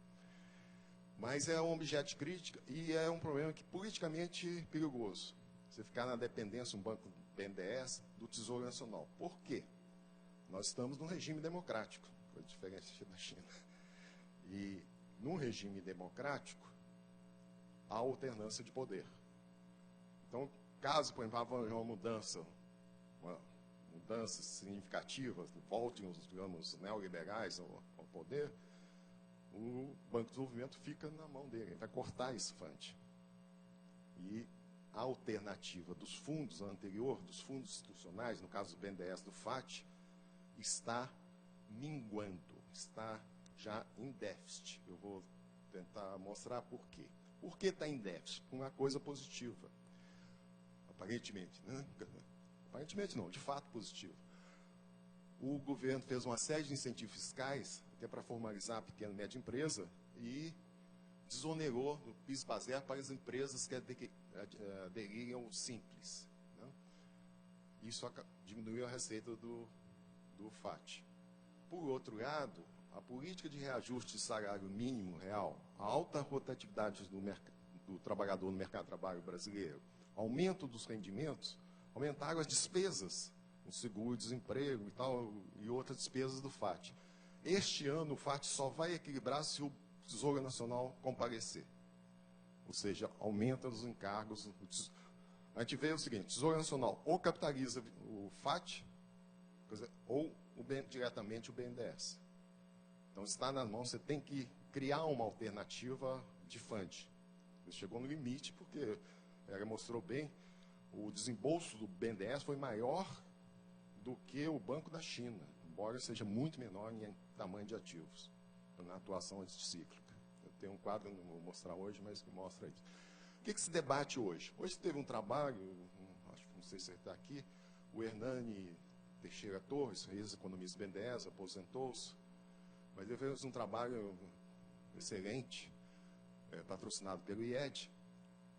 Mas é um objeto de crítica e é um problema que politicamente perigoso. Você ficar na dependência, um banco BNDES, do Tesouro Nacional. Por quê? Nós estamos num regime democrático, diferente da China. E num regime democrático, há alternância de poder. Então, caso, por exemplo, haja uma mudança significativa, voltem os, digamos, neoliberais ao poder, o Banco de Desenvolvimento fica na mão dele, ele vai cortar esse funding. E a alternativa dos fundos anterior, dos fundos institucionais, no caso do BNDES, do FAT, está minguando, está já em déficit. Eu vou tentar mostrar por quê. Por que está em déficit? Uma coisa positiva. Aparentemente, né? Aparentemente não, de fato positivo. O governo fez uma série de incentivos fiscais, até para formalizar a pequena e média empresa, e desonerou o PIS/PASER para as empresas que aderiram ao Simples. Né? Isso diminuiu a receita do FAT. Por outro lado, a política de reajuste de salário mínimo real, a alta rotatividade do trabalhador no mercado de trabalho brasileiro, aumento dos rendimentos, aumentaram as despesas, o seguro-desemprego e tal, e outras despesas do FAT. Este ano o FAT só vai equilibrar se o Tesouro Nacional comparecer. Ou seja, aumenta os encargos. A gente vê o seguinte, o Tesouro Nacional ou capitaliza o FAT, ou diretamente o BNDES. Então está na mão, você tem que criar uma alternativa de funding. Ele chegou no limite, porque ela mostrou bem, o desembolso do BNDES foi maior do que o Banco da China, embora seja muito menor em tamanho de ativos, na atuação anticíclica. Eu tenho um quadro, não vou mostrar hoje, mas que mostra isso. O que se debate hoje? Hoje teve um trabalho, acho que não sei se você está aqui, o Hernani Teixeira Torres, ex-economista do BNDES, aposentou-se, mas ele fez um trabalho excelente, patrocinado pelo IED,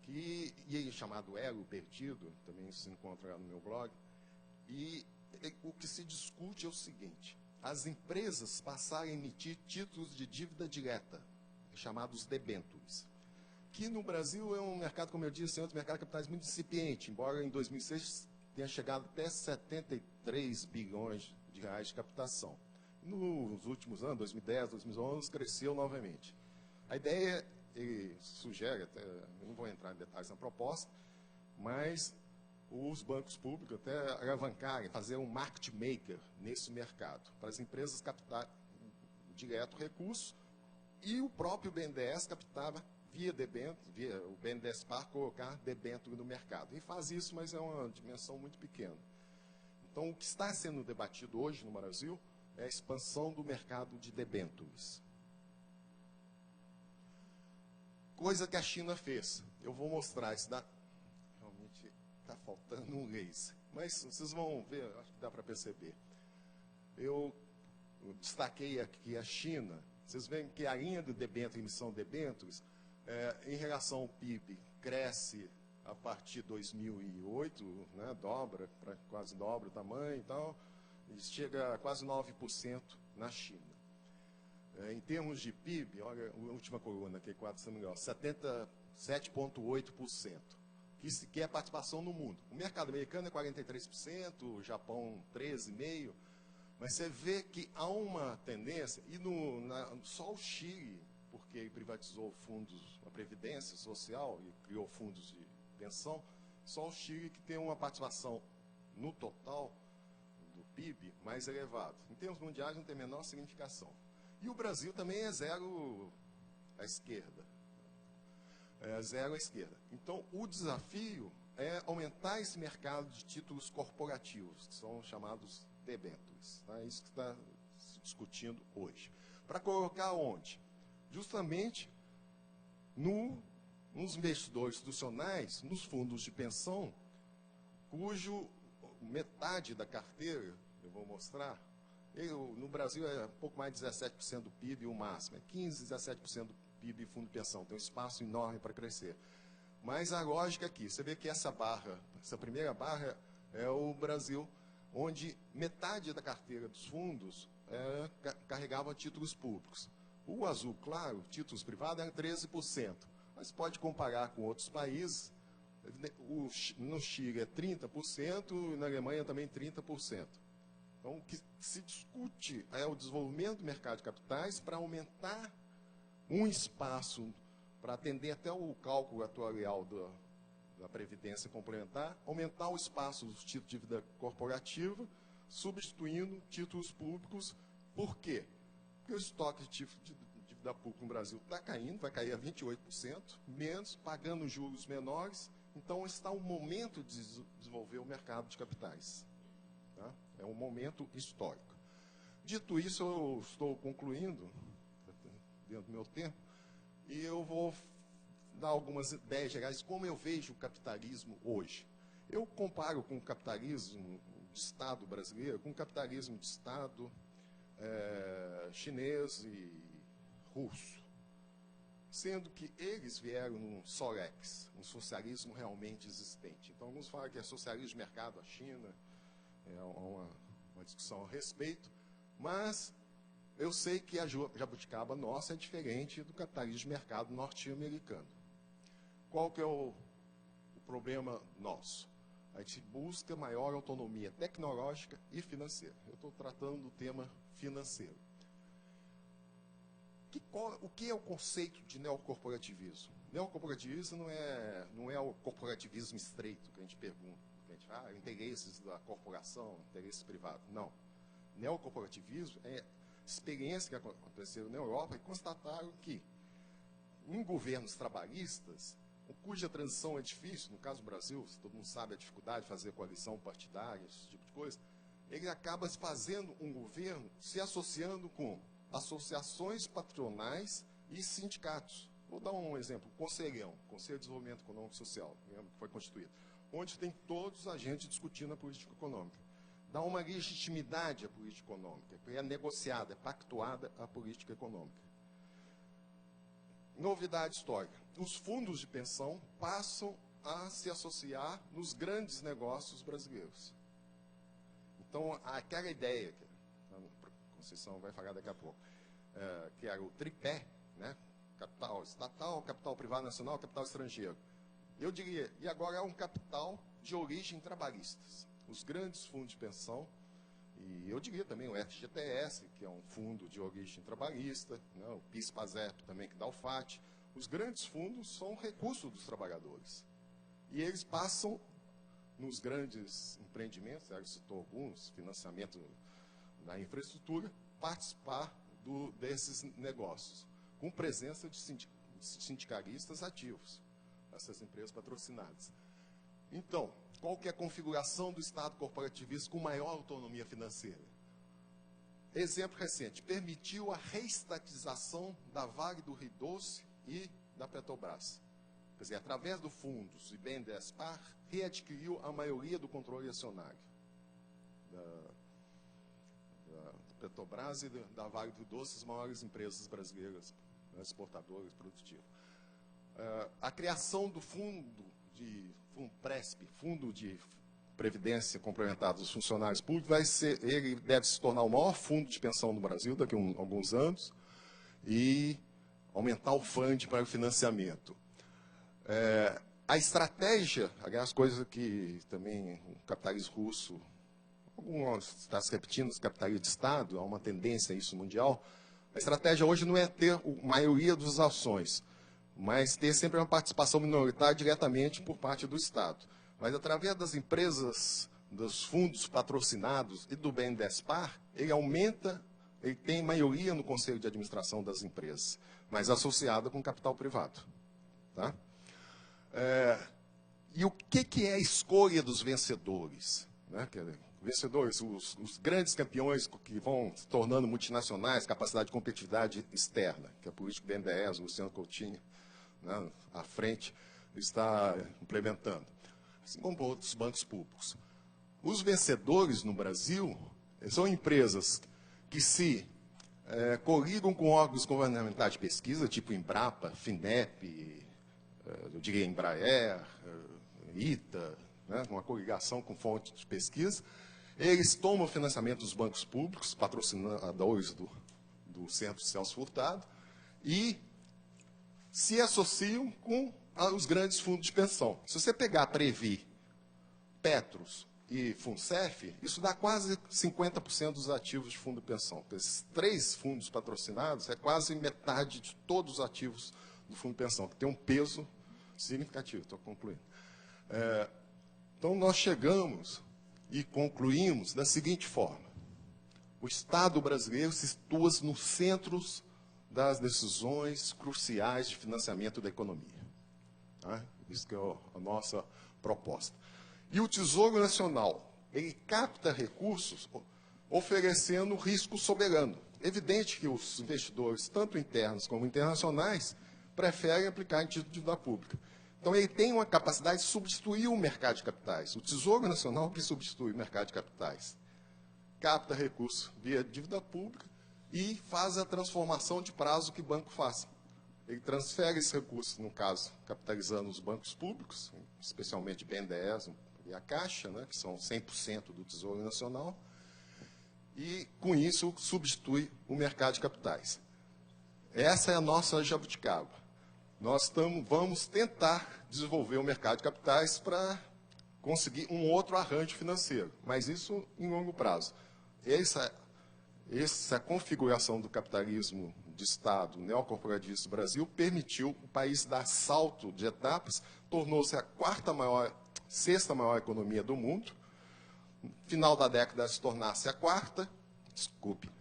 e chamado Elo Perdido, também se encontra no meu blog, e o que se discute é o seguinte, as empresas passaram a emitir títulos de dívida direta, chamados debêntures, que no Brasil é um mercado, como eu disse antes, um mercado de capitais muito incipiente, embora em 2006 tenha chegado até 73 bilhões de reais de captação. Nos últimos anos, 2010, 2011, cresceu novamente. A ideia, ele sugere, até, eu não vou entrar em detalhes na proposta, mas os bancos públicos até alavancarem, fazer um market maker nesse mercado, para as empresas captar direto recurso, e o próprio BNDES captava via debênture, via o BNDES Par, colocar debênture no mercado. E faz isso, mas é uma dimensão muito pequena. Então, o que está sendo debatido hoje no Brasil é a expansão do mercado de debêntures. Coisa que a China fez. Eu vou mostrar isso. Realmente está faltando um laser. Mas vocês vão ver, acho que dá para perceber. Eu destaquei aqui a China. Vocês veem que a linha do debênture, emissão de debêntures, em relação ao PIB, cresce a partir de 2008, né, quase dobra o tamanho e tal, e chega a quase 9% na China. Em termos de PIB, olha a última coluna, que é 77,8%, que é a participação no mundo. O mercado americano é 43%, o Japão 13,5%, mas você vê que há uma tendência, e só o Chile, porque ele privatizou fundos, a Previdência Social, e criou fundos de pensão, só o Chile que tem uma participação no total do PIB mais elevado. Em termos mundiais não tem a menor significação. E o Brasil também é zero à esquerda. Zero à esquerda. Então, o desafio é aumentar esse mercado de títulos corporativos, que são chamados debêntures. É isso que está se discutindo hoje. Para colocar onde? Justamente nos investidores institucionais, nos fundos de pensão, cujo metade da carteira, eu vou mostrar, no Brasil é um pouco mais de 17% do PIB, o máximo, é 15%, 17% do PIB fundo de pensão, tem um espaço enorme para crescer. Mas a lógica aqui, você vê que essa primeira barra é o Brasil, onde metade da carteira dos fundos carregava títulos públicos. O azul claro, títulos privados, era 13%. Mas pode comparar com outros países. No Chile é 30% e na Alemanha também 30%. Então, o que se discute é o desenvolvimento do mercado de capitais para aumentar um espaço, para atender até o cálculo atuarial da Previdência Complementar, aumentar o espaço dos títulos de dívida corporativa, substituindo títulos públicos. Por quê? Porque o estoque de dívida pública no Brasil está caindo, vai cair a 28%, menos, pagando juros menores. Então, está um momento de desenvolver o mercado de capitais. Tá? É um momento histórico. Dito isso, eu estou concluindo, dentro do meu tempo, e eu vou dar algumas ideias gerais, como eu vejo o capitalismo hoje. Eu comparo com o capitalismo de Estado brasileiro, com o capitalismo de Estado chinês e russo. Sendo que eles vieram num Solex, um socialismo realmente existente. Então, alguns falam que é socialismo de mercado, a China, é uma discussão a respeito, mas eu sei que a jabuticaba nossa é diferente do capitalismo de mercado norte-americano. Qual que é o problema nosso? A gente busca maior autonomia tecnológica e financeira. Eu estou tratando do tema financeiro. O que é o conceito de neocorporativismo? Neocorporativismo não é o corporativismo estreito que a gente pergunta. Que a gente fala, interesses da corporação, interesses privados. Não. Neocorporativismo é experiência que aconteceu na Europa e constataram que em governos trabalhistas, cuja transição é difícil, no caso do Brasil, todo mundo sabe a dificuldade de fazer coalição partidária, esse tipo de coisa, ele acaba fazendo um governo se associando com associações patronais e sindicatos. Vou dar um exemplo, o Conselhão, Conselho de Desenvolvimento Econômico e Social, que foi constituído, onde tem todos os agentes discutindo a política econômica. Dá uma legitimidade à política econômica, que é negociada, é pactuada a política econômica. Novidade histórica. Os fundos de pensão passam a se associar nos grandes negócios brasileiros. Então, aquela ideia, que a Conceição vai falar daqui a pouco, que era o tripé, né? Capital estatal, capital privado nacional, capital estrangeiro. Eu diria, e agora é um capital de origem trabalhistas. Os grandes fundos de pensão, e eu diria também o FGTS, que é um fundo de origem trabalhista, né, o PIS-PASEP também, que dá o FAT. Os grandes fundos são recursos dos trabalhadores. E eles passam nos grandes empreendimentos, já citou alguns, financiamento da infraestrutura, participar desses negócios, com presença de sindicalistas ativos, essas empresas patrocinadas. Então, qual que é a configuração do Estado corporativista com maior autonomia financeira? Exemplo recente, permitiu a reestatização da Vale do Rio Doce e da Petrobras. Quer dizer, através do fundos e BNDES-Par, readquiriu a maioria do controle acionário da Petrobras e da Vale do Rio Doce, as maiores empresas brasileiras, exportadoras, produtivas. A criação do fundo Presp, Fundo de Previdência Complementar dos Funcionários Públicos, ele deve se tornar o maior fundo de pensão no Brasil daqui a alguns anos e aumentar o fundo para o financiamento. A estratégia, aliás, coisa que também o capitalismo russo, está se repetindo, os capitalismos de Estado, há uma tendência a isso mundial, a estratégia hoje não é ter a maioria das ações, mas ter sempre uma participação minoritária diretamente por parte do Estado. Mas através das empresas, dos fundos patrocinados e do BNDES-Par, ele tem maioria no conselho de administração das empresas, mas associada com capital privado. Tá? E o que é a escolha dos vencedores? Né? Vencedores, os grandes campeões que vão se tornando multinacionais, capacidade de competitividade externa, que a política do BNDES, o Luciano Coutinho, né, à frente, está implementando, assim como outros bancos públicos. Os vencedores no Brasil são empresas que se coligam com órgãos governamentais de pesquisa, tipo Embrapa, FINEP, eu diria Embraer, ITA, né, uma coligação com fontes de pesquisa. Eles tomam financiamento dos bancos públicos, patrocinadores do Centro Celso Furtado, e se associam com os grandes fundos de pensão. Se você pegar a Previ, Petros e Funcef, isso dá quase 50% dos ativos de fundo de pensão. Então, esses 3 fundos patrocinados é quase metade de todos os ativos do fundo de pensão, que tem um peso significativo. Estou concluindo. Então, nós chegamos e concluímos da seguinte forma: o Estado brasileiro se situa nos centros das decisões cruciais de financiamento da economia. Tá? Isso que é a nossa proposta. E o Tesouro Nacional, ele capta recursos oferecendo risco soberano. É evidente que os investidores, tanto internos como internacionais, preferem aplicar em título de dívida pública. Então, ele tem uma capacidade de substituir o mercado de capitais. O Tesouro Nacional que substitui o mercado de capitais. Capta recursos via dívida pública e faz a transformação de prazo que o banco faz. Ele transfere esse recurso, no caso, capitalizando os bancos públicos, especialmente BNDES e a Caixa, né, que são 100% do Tesouro Nacional, e, com isso, substitui o mercado de capitais. Essa é a nossa jabuticaba. Nós vamos tentar desenvolver o mercado de capitais para conseguir um outro arranjo financeiro, mas isso em longo prazo. Essa configuração do capitalismo de Estado neocorporativista do Brasil permitiu o país dar salto de etapas, tornou-se a sexta maior economia do mundo, no final da década se tornasse a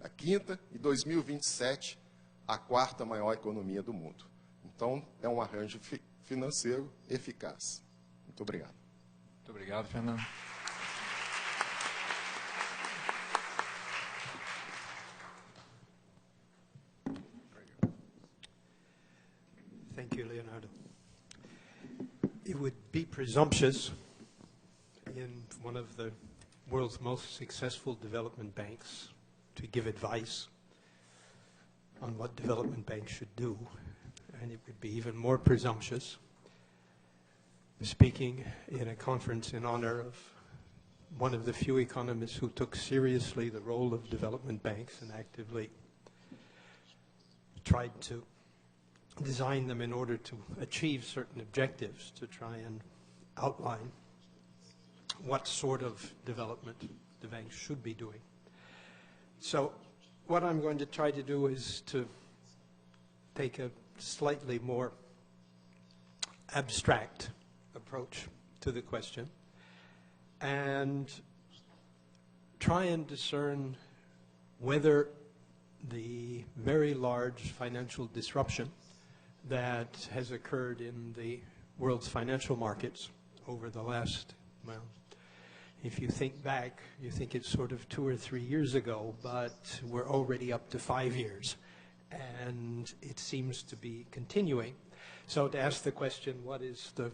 quinta, e 2027 a 4ª maior economia do mundo. Então, é um arranjo financeiro eficaz. Muito obrigado. Muito obrigado, Fernando. Thank you, Leonardo. It would be presumptuous in one of the world's most successful development banks to give advice on what development banks should do. And it would be even more presumptuous speaking in a conference in honor of one of the few economists who took seriously the role of development banks and actively tried to design them in order to achieve certain objectives, to try and outline what sort of development the banks should be doing. So what I'm going to try to do is to take a slightly more abstract approach to the question and try and discern whether the very large financial disruption that has occurred in the world's financial markets over the last, well, if you think back, you think it's sort of 2 or 3 years ago, but we're already up to 5 years, and it seems to be continuing. So to ask the question, what is the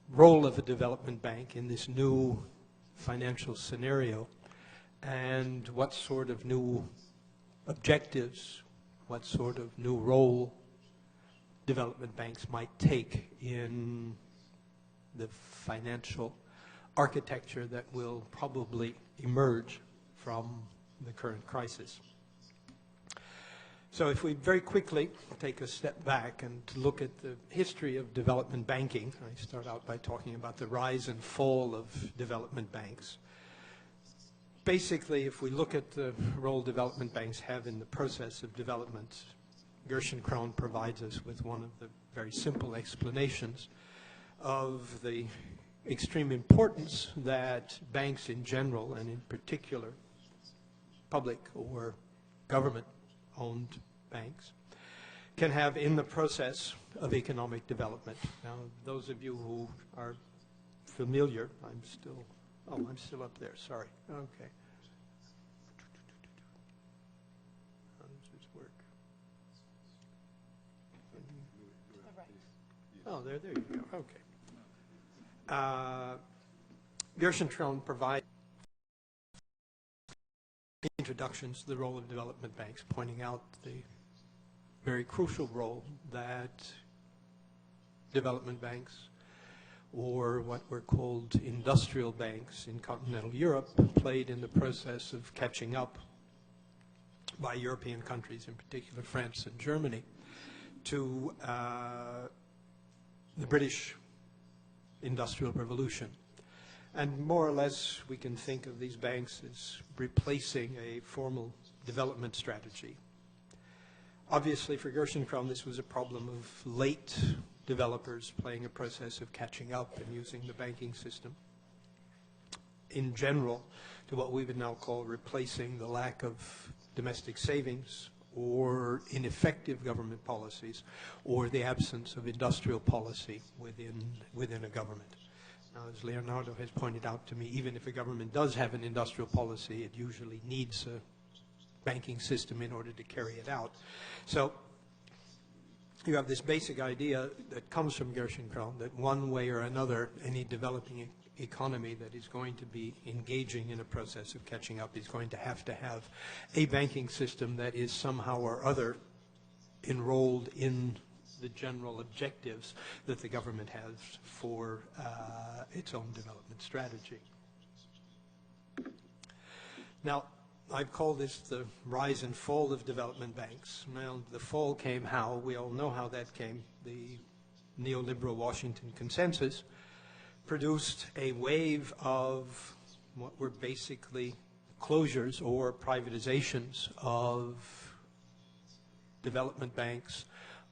role of a development bank in this new financial scenario, and what sort of new objectives, what sort of new role development banks might take in the financial architecture that will probably emerge from the current crisis. So if we very quickly take a step back and look at the history of development banking, I start out by talking about the rise and fall of development banks. Basically, if we look at the role development banks have in the process of development, Gerschenkron provides us with one of the very simple explanations of the extreme importance that banks in general, and in particular public or government-owned banks, can have in the process of economic development. Now, those of you who are familiar, I'm still up there, sorry. Okay. How does this work? Oh, there you go, okay. Gerschenkron provides introductions to the role of development banks, pointing out the very crucial role that development banks or what were called industrial banks in continental Europe, played in the process of catching up by European countries, in particular France and Germany, to the British Industrial Revolution. And more or less, we can think of these banks as replacing a formal development strategy. Obviously, for Gerschenkron, this was a problem of late developers playing a process of catching up and using the banking system in general to what we would now call replacing the lack of domestic savings or ineffective government policies or the absence of industrial policy within a government. Now, as Leonardo has pointed out to me, even if a government does have an industrial policy, it usually needs a banking system in order to carry it out. So you have this basic idea that comes from Gerschenkron that one way or another, any developing economy that is going to be engaging in a process of catching up is going to have a banking system that is somehow or other enrolled in the general objectives that the government has for its own development strategy. Now, I've called this the rise and fall of development banks. Now, the fall came how? We all know how that came. The neoliberal Washington consensus produced a wave of what were basically closures or privatizations of development banks,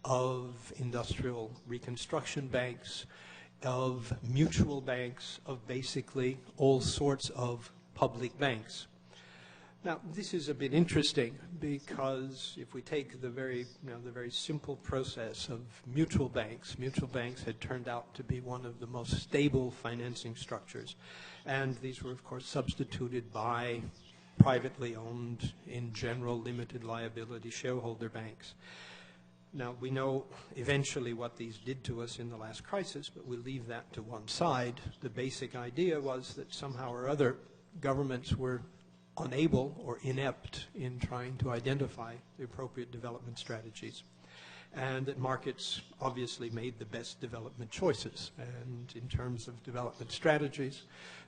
of industrial reconstruction banks, of mutual banks, of basically all sorts of public banks. Now, this is a bit interesting because if we take the very simple process of mutual banks had turned out to be one of the most stable financing structures, and these were, of course, substituted by privately owned, in general, limited liability shareholder banks. Now, we know eventually what these did to us in the last crisis, but we'll leave that to one side. The basic idea was that somehow or other governments were unable or inept in trying to identify the appropriate development strategies, and that markets obviously made the best development choices. And in terms of development strategies,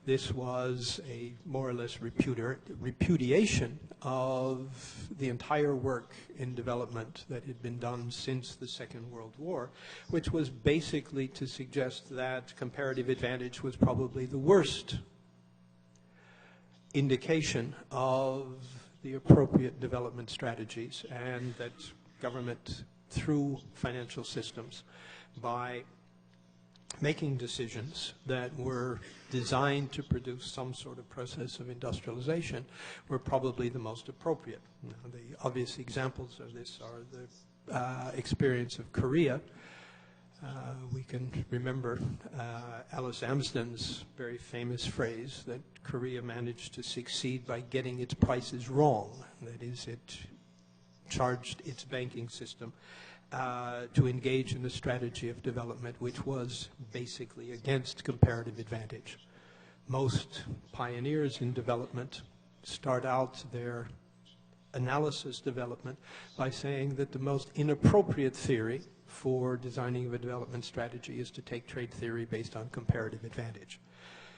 this was a more or less repudiation of the entire work in development that had been done since the Second World War, which was basically to suggest that comparative advantage was probably the worst indication of the appropriate development strategies, and that government, through financial systems, by making decisions that were designed to produce some sort of process of industrialization, were probably the most appropriate. Now, the obvious examples of this are the experience of Korea. We can remember Alice Amsden's very famous phrase that Korea managed to succeed by getting its prices wrong. That is, it charged its banking system to engage in a strategy of development which was basically against comparative advantage. Most pioneers in development start out their analysis development by saying that the most inappropriate theory for designing of a development strategy is to take trade theory based on comparative advantage.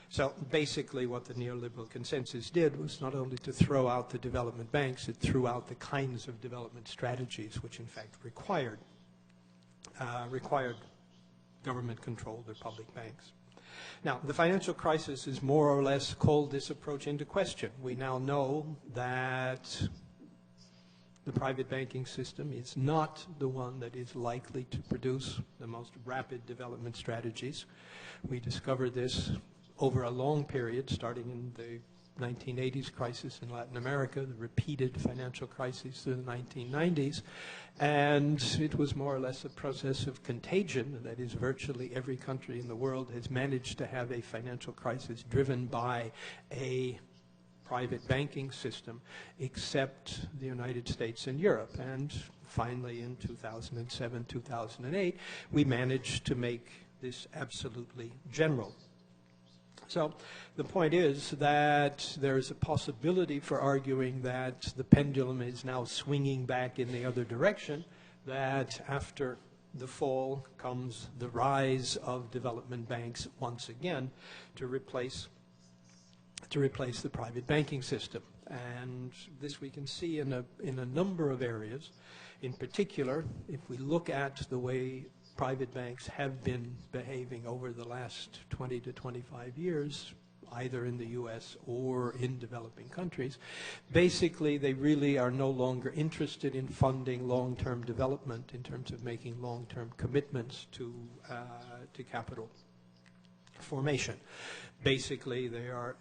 So basically what the neoliberal consensus did was not only to throw out the development banks, it threw out the kinds of development strategies which in fact required government-controlled or public banks. Now, the financial crisis has more or less called this approach into question. We now know that the private banking system is not the one that is likely to produce the most rapid development strategies. We discovered this over a long period, starting in the 1980s crisis in Latin America, the repeated financial crises through the 1990s, and it was more or less a process of contagion. That is, virtually every country in the world has managed to have a financial crisis driven by a private banking system, except the United States and Europe. And finally, in 2007, 2008, we managed to make this absolutely general. So the point is that there is a possibility for arguing that the pendulum is now swinging back in the other direction, that after the fall comes the rise of development banks once again to replace the private banking system. And this we can see in a number of areas. In particular, if we look at the way private banks have been behaving over the last 20 to 25 years, either in the US or in developing countries, basically they really are no longer interested in funding long-term development in terms of making long-term commitments to capital formation. Basically, they are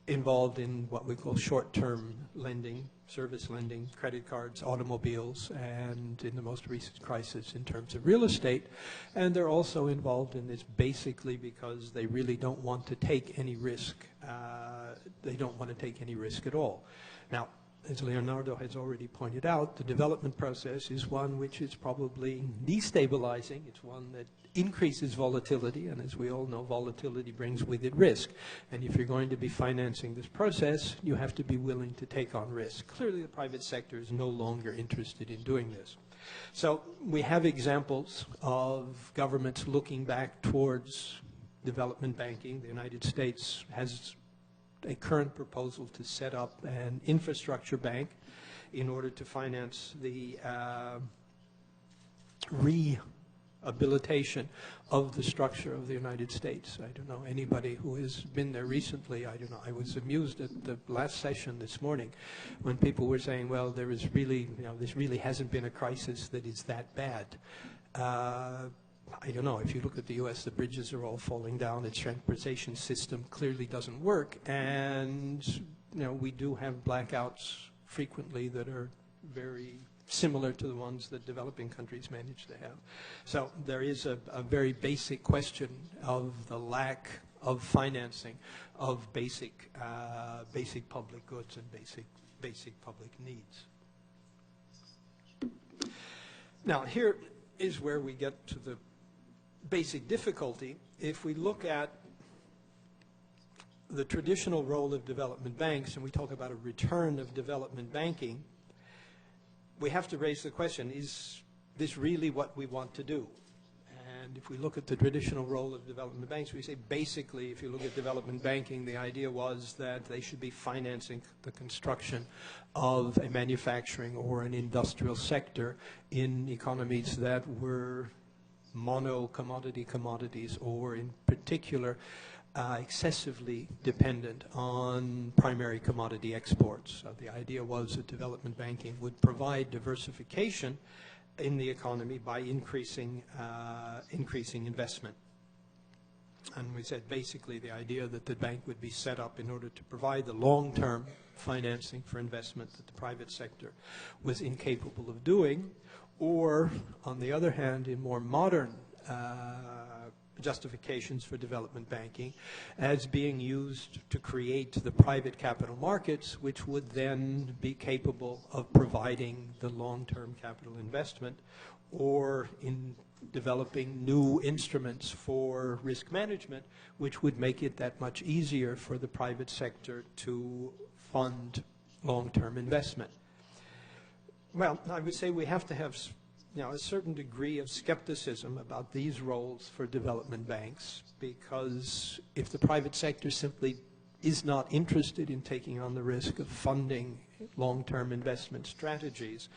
involved in what we call short-term lending, service lending, credit cards, automobiles, and in the most recent crisis in terms of real estate. And they're also involved in this basically because they really don't want to take any risk. They don't want to take any risk at all. Now, as Leonardo has already pointed out, the development process is one which is probably destabilizing. It's one that increases volatility, and as we all know, volatility brings with it risk. And if you're going to be financing this process, you have to be willing to take on risk. Clearly, the private sector is no longer interested in doing this. So we have examples of governments looking back towards development banking. The United States has a current proposal to set up an infrastructure bank in order to finance the rehabilitation of the structure of the United States. I don't know anybody who has been there recently. I don't know. I was amused at the last session this morning when people were saying, well, there is really, this really hasn't been a crisis that is that bad. I don't know, if you look at the US, the bridges are all falling down, its transportation system clearly doesn't work, and we do have blackouts frequently that are very similar to the ones that developing countries manage to have. So there is a very basic question of the lack of financing of basic public goods and basic public needs. Now here is where we get to the basic difficulty. If we look at the traditional role of development banks and we talk about a return of development banking, we have to raise the question, is this really what we want to do? And if we look at the traditional role of development banks, we say basically, if you look at development banking, the idea was that they should be financing the construction of a manufacturing or an industrial sector in economies that were commodities, or in particular excessively dependent on primary commodity exports. So the idea was that development banking would provide diversification in the economy by increasing investment. And we said basically the idea that the bank would be set up in order to provide the long-term financing for investment that the private sector was incapable of doing, or, on the other hand, in more modern justifications for development banking, as being used to create the private capital markets, which would then be capable of providing the long-term capital investment, or in developing new instruments for risk management, which would make it that much easier for the private sector to fund long-term investment. Well, I would say we have to have a certain degree of skepticism about these roles for development banks, because if the private sector simply is not interested in taking on the risk of funding long-term investment strategies,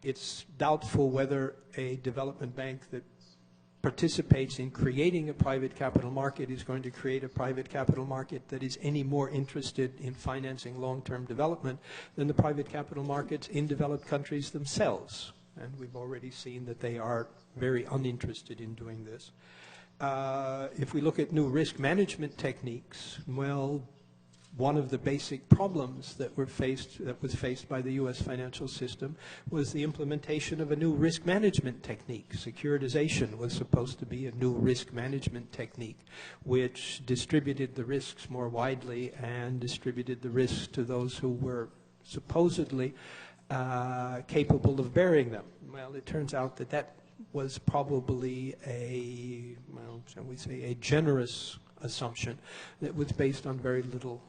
it's doubtful whether a development bank that participates in creating a private capital market is going to create a private capital market that is any more interested in financing long-term development than the private capital markets in developed countries themselves. And we've already seen that they are very uninterested in doing this. If we look at new risk management techniques, well, one of the basic problems that was faced by the U.S. financial system was the implementation of a new risk management technique. Securitization was supposed to be a new risk management technique, which distributed the risks more widely and distributed the risks to those who were supposedly capable of bearing them. Well, it turns out that that was probably shall we say, a generous assumption that was based on very little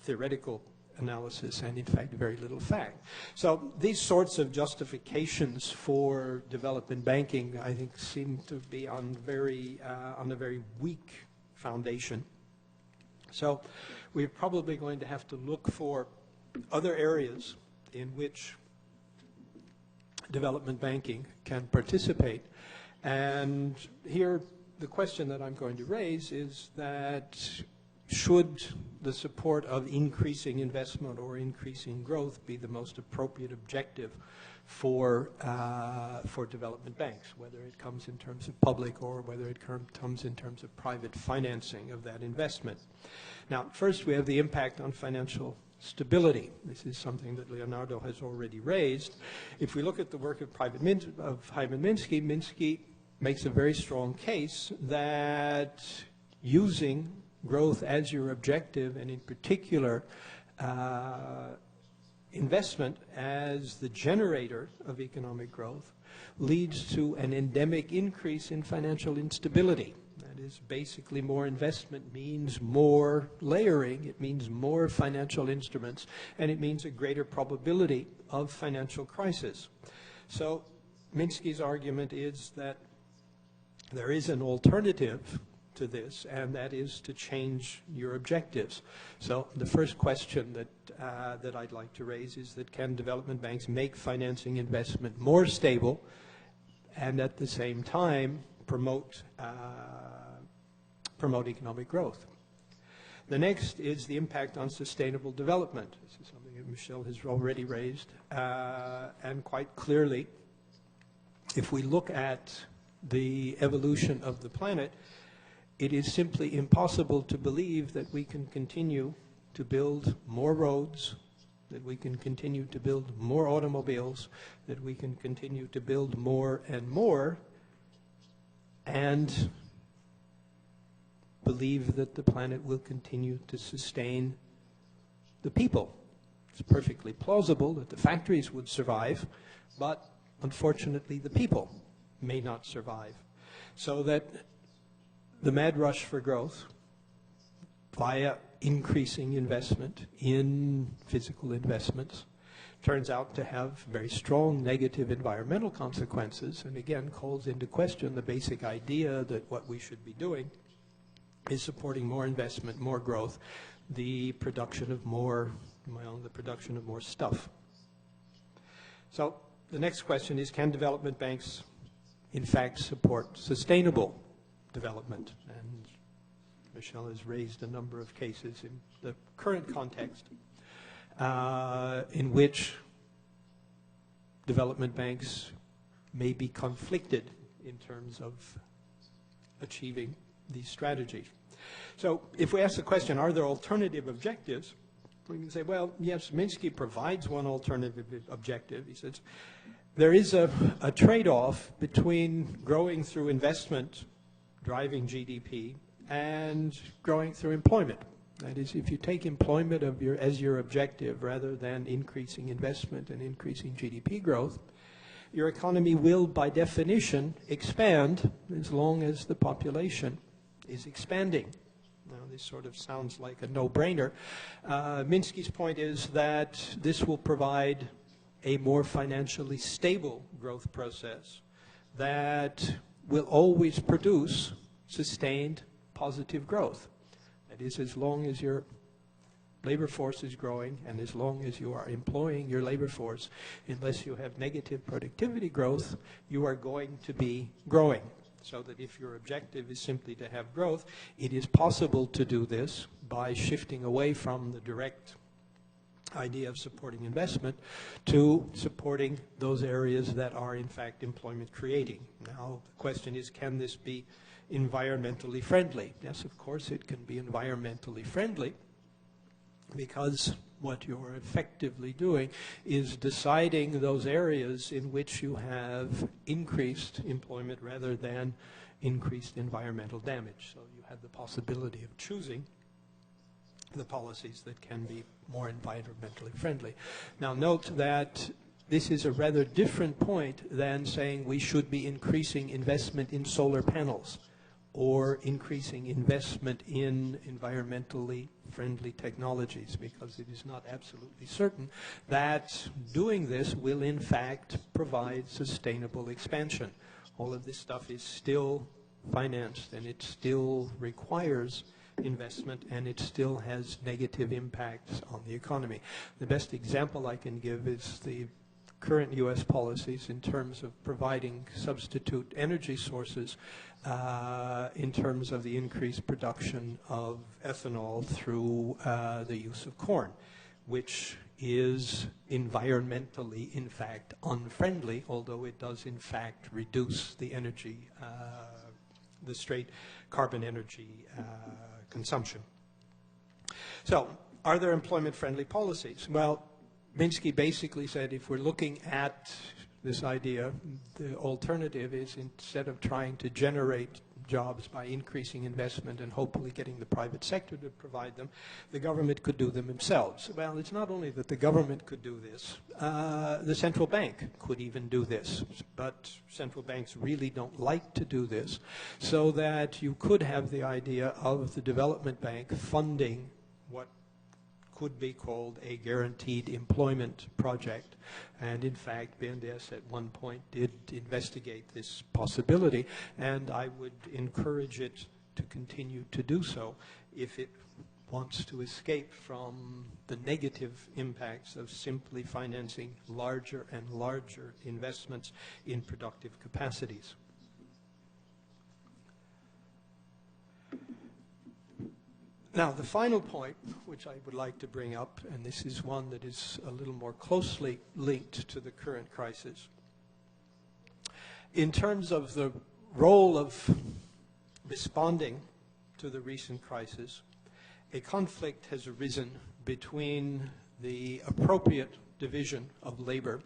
theoretical analysis and, in fact, very little fact. So these sorts of justifications for development banking, I think, seem to be on a very weak foundation. So we're probably going to have to look for other areas in which development banking can participate. And here, the question that I'm going to raise is that should the support of increasing investment or increasing growth be the most appropriate objective for development banks, whether it comes in terms of public or whether it comes in terms of private financing of that investment. Now, first we have the impact on financial stability. This is something that Leonardo has already raised. If we look at the work of Hyman Minsky, Minsky makes a very strong case that using growth as your objective, and in particular investment as the generator of economic growth, leads to an endemic increase in financial instability. That is, basically more investment means more layering, it means more financial instruments, and it means a greater probability of financial crisis. So Minsky's argument is that there is an alternative to this, and that is to change your objectives. So the first question that I'd like to raise is that can development banks make financing investment more stable and at the same time promote economic growth? The next is the impact on sustainable development. This is something that Michel has already raised, and quite clearly, if we look at the evolution of the planet, it is simply impossible to believe that we can continue to build more roads, that we can continue to build more automobiles, that we can continue to build more and more, and believe that the planet will continue to sustain the people. It's perfectly plausible that the factories would survive, but unfortunately the people may not survive. So that the mad rush for growth via increasing investment in physical investments turns out to have very strong negative environmental consequences, and again calls into question the basic idea that what we should be doing is supporting more investment, more growth, the production of more stuff. So the next question is, can development banks in fact support sustainable development? And Michel has raised a number of cases in the current context in which development banks may be conflicted in terms of achieving these strategies. So if we ask the question, are there alternative objectives, we can say, well, yes, Minsky provides one alternative objective. He says there is a trade-off between growing through investment, driving GDP, and growing through employment. That is, if you take employment as your objective rather than increasing investment and increasing GDP growth, your economy will, by definition, expand as long as the population is expanding. Now, this sort of sounds like a no-brainer. Minsky's point is that this will provide a more financially stable growth process that will always produce sustained positive growth. That is, as long as your labor force is growing and as long as you are employing your labor force, unless you have negative productivity growth, you are going to be growing. So that if your objective is simply to have growth, it is possible to do this by shifting away from the direct idea of supporting investment to supporting those areas that are in fact employment creating. Now the question is, can this be environmentally friendly? Yes, of course it can be environmentally friendly, because what you're effectively doing is deciding those areas in which you have increased employment rather than increased environmental damage. So you have the possibility of choosing the policies that can be more environmentally friendly. Now note that this is a rather different point than saying we should be increasing investment in solar panels or increasing investment in environmentally friendly technologies, because it is not absolutely certain that doing this will in fact provide sustainable expansion. All of this stuff is still financed, and it still requires investment, and it still has negative impacts on the economy. The best example I can give is the current U.S. policies in terms of providing substitute energy sources in terms of the increased production of ethanol through the use of corn, which is environmentally, in fact, unfriendly, although it does, in fact, reduce the energy, the straight carbon energy consumption. So, are there employment-friendly policies? Well, Minsky basically said if we're looking at this idea, the alternative is, instead of trying to generate jobs by increasing investment and hopefully getting the private sector to provide them, the government could do them themselves. Well, it's not only that the government could do this, the central bank could even do this, but central banks really don't like to do this, so that you could have the idea of the development bank funding what could be called a guaranteed employment project. And in fact, BNDES at one point did investigate this possibility, and I would encourage it to continue to do so if it wants to escape from the negative impacts of simply financing larger and larger investments in productive capacities. Now, the final point, which I would like to bring up, and this is one that is a little more closely linked to the current crisis, in terms of the role of responding to the recent crisis, a conflict has arisen between the appropriate division of labor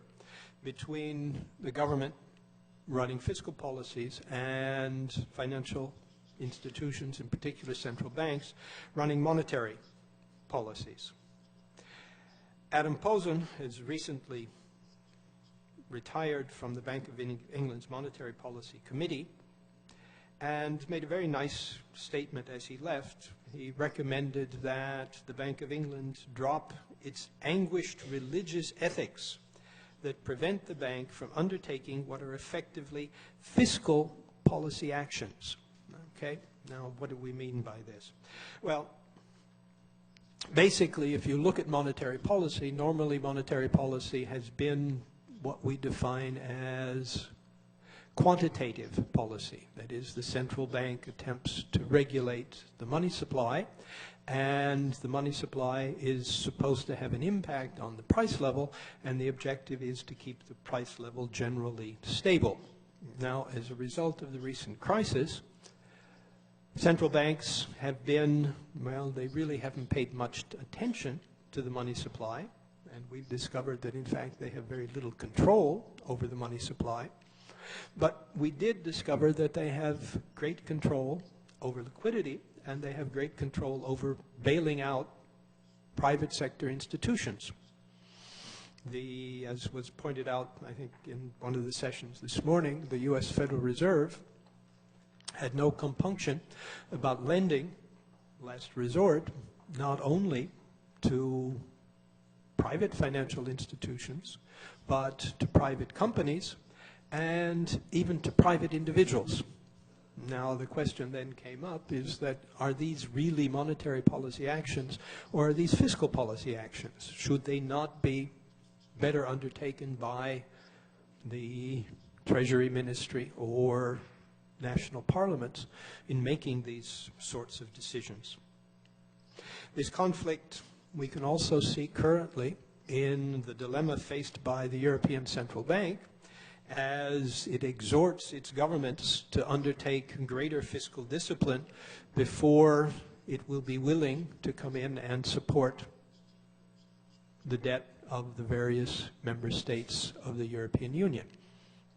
between the government running fiscal policies and financial institutions, in particular central banks, running monetary policies. Adam Posen has recently retired from the Bank of England's Monetary Policy Committee and made a very nice statement as he left. He recommended that the Bank of England drop its anguished religious ethics that prevent the bank from undertaking what are effectively fiscal policy actions. Okay, now what do we mean by this? Well, basically, if you look at monetary policy, normally monetary policy has been what we define as quantitative policy. That is, the central bank attempts to regulate the money supply, and the money supply is supposed to have an impact on the price level, and the objective is to keep the price level generally stable. Now, as a result of the recent crisis, central banks have been, well, they really haven't paid much attention to the money supply, and we've discovered that in fact they have very little control over the money supply. But we did discover that they have great control over liquidity, and they have great control over bailing out private sector institutions. As was pointed out, I think, in one of the sessions this morning, the U.S. Federal Reserve had no compunction about lending, last resort, not only to private financial institutions, but to private companies and even to private individuals. Now, the question then came up is that, are these really monetary policy actions, or are these fiscal policy actions? Should they not be better undertaken by the Treasury Ministry or national parliaments in making these sorts of decisions? This conflict we can also see currently in the dilemma faced by the European Central Bank as it exhorts its governments to undertake greater fiscal discipline before it will be willing to come in and support the debt of the various member states of the European Union.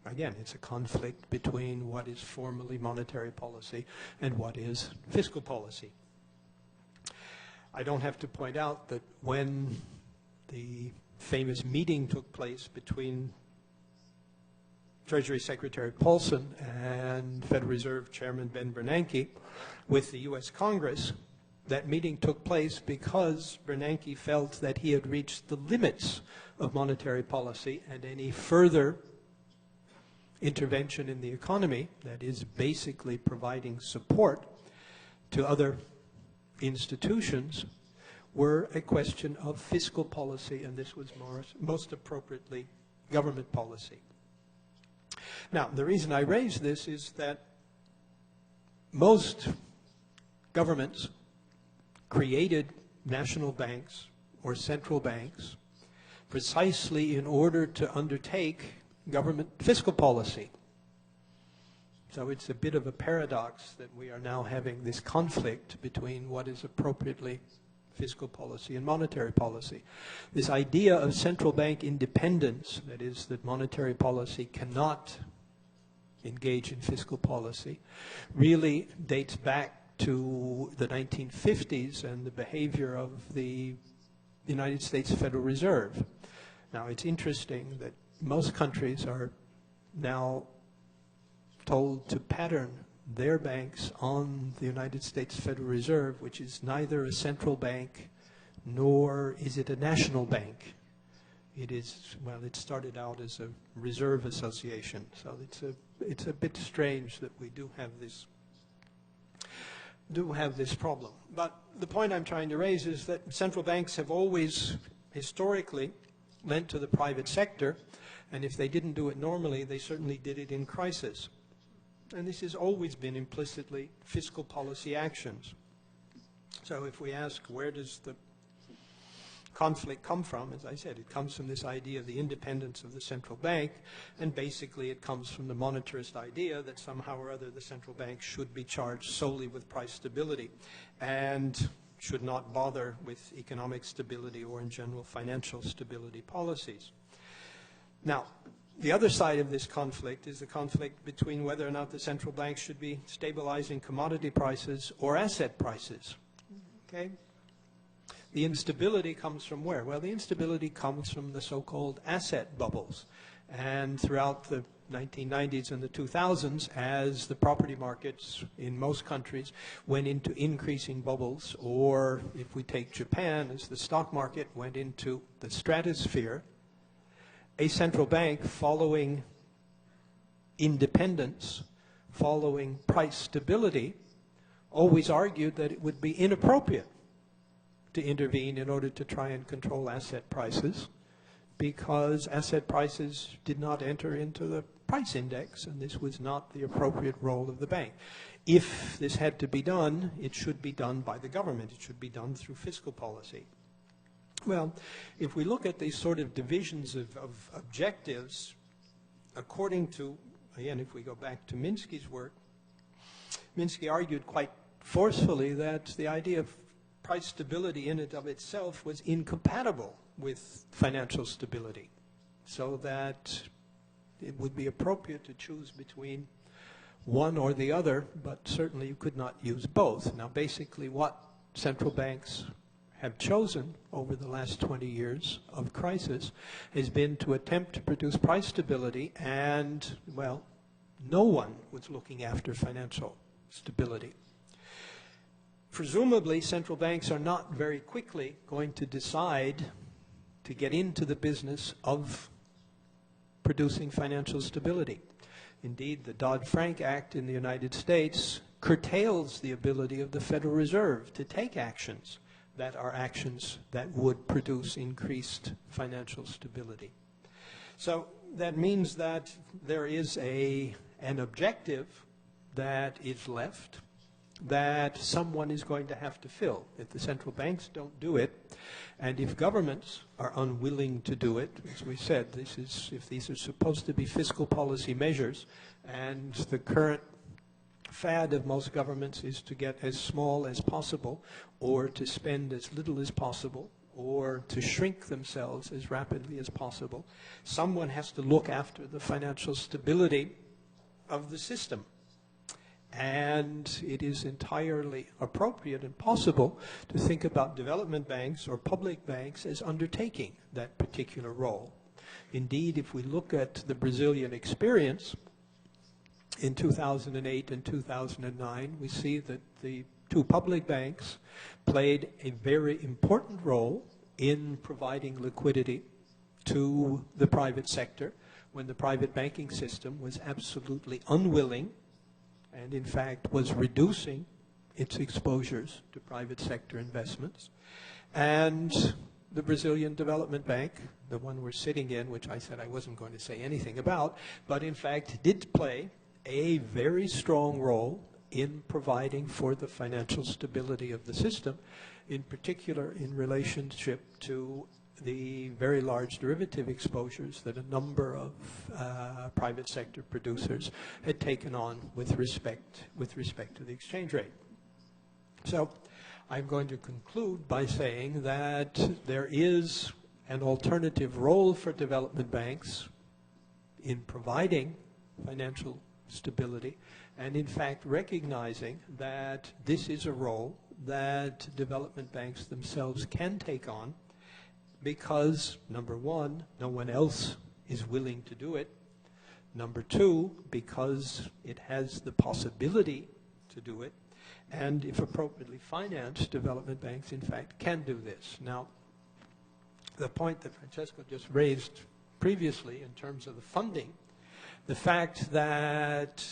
Again, it's a conflict between what is formally monetary policy and what is fiscal policy. I don't have to point out that when the famous meeting took place between Treasury Secretary Paulson and Federal Reserve Chairman Ben Bernanke with the U.S. Congress. That meeting took place because Bernanke felt that he had reached the limits of monetary policy, and any further intervention in the economy, that is basically providing support to other institutions, were a question of fiscal policy, and this was most appropriately government policy. Now, the reason I raise this is that most governments created national banks or central banks precisely in order to undertake government fiscal policy. So it's a bit of a paradox that we are now having this conflict between what is appropriately fiscal policy and monetary policy. This idea of central bank independence, that is, that monetary policy cannot engage in fiscal policy, really dates back to the 1950s and the behavior of the United States Federal Reserve. Now, it's interesting that most countries are now told to pattern their banks on the United States Federal Reserve, which is neither a central bank nor is it a national bank. It is, well, it started out as a reserve association, so it's a bit strange that we do have this problem. But the point I'm trying to raise is that central banks have always historically lent to the private sector, and if they didn't do it normally, they certainly did it in crisis. And this has always been implicitly fiscal policy actions. So if we ask, where does the conflict come from? As I said, it comes from this idea of the independence of the central bank, and basically it comes from the monetarist idea that somehow or other the central bank should be charged solely with price stability and should not bother with economic stability or in general financial stability policies. Now, the other side of this conflict is the conflict between whether or not the central bank should be stabilizing commodity prices or asset prices. Okay? The instability comes from where? Well, the instability comes from the so-called asset bubbles. And throughout the 1990s and the 2000s, as the property markets in most countries went into increasing bubbles, or if we take Japan, as the stock market went into the stratosphere, a central bank following independence, following price stability, always argued that it would be inappropriate to intervene in order to try and control asset prices, because asset prices did not enter into the price index, and this was not the appropriate role of the bank. If this had to be done, it should be done by the government. It should be done through fiscal policy. Well, if we look at these sort of divisions of objectives, according to, again, if we go back to Minsky's work, Minsky argued quite forcefully that the idea of price stability in and of itself was incompatible with financial stability, so that it would be appropriate to choose between one or the other, but certainly you could not use both. Now, basically what central banks have chosen over the last 20 years of crisis has been to attempt to produce price stability, and, well, no one was looking after financial stability. Presumably, central banks are not very quickly going to decide to get into the business of producing financial stability. Indeed, the Dodd-Frank Act in the United States curtails the ability of the Federal Reserve to take actions that are actions that would produce increased financial stability. So that means that there is an objective that is left that someone is going to have to fill. If the central banks don't do it, and if governments are unwilling to do it, as we said, if these are supposed to be fiscal policy measures, and the current fad of most governments is to get as small as possible, or to spend as little as possible, or to shrink themselves as rapidly as possible, someone has to look after the financial stability of the system. And it is entirely appropriate and possible to think about development banks or public banks as undertaking that particular role. Indeed, if we look at the Brazilian experience, in 2008 and 2009, we see that the two public banks played a very important role in providing liquidity to the private sector when the private banking system was absolutely unwilling and in fact was reducing its exposures to private sector investments. And the Brazilian Development Bank, the one we're sitting in, which I said I wasn't going to say anything about, but in fact did play a very strong role in providing for the financial stability of the system, in particular in relationship to the very large derivative exposures that a number of private sector producers had taken on with respect to the exchange rate. So I'm going to conclude by saying that there is an alternative role for development banks in providing financial stability, and in fact recognizing that this is a role that development banks themselves can take on because, number one, no one else is willing to do it. Number two, because it has the possibility to do it. And if appropriately financed, development banks, in fact, can do this. Now, the point that Francesco just raised previously in terms of the funding, the fact that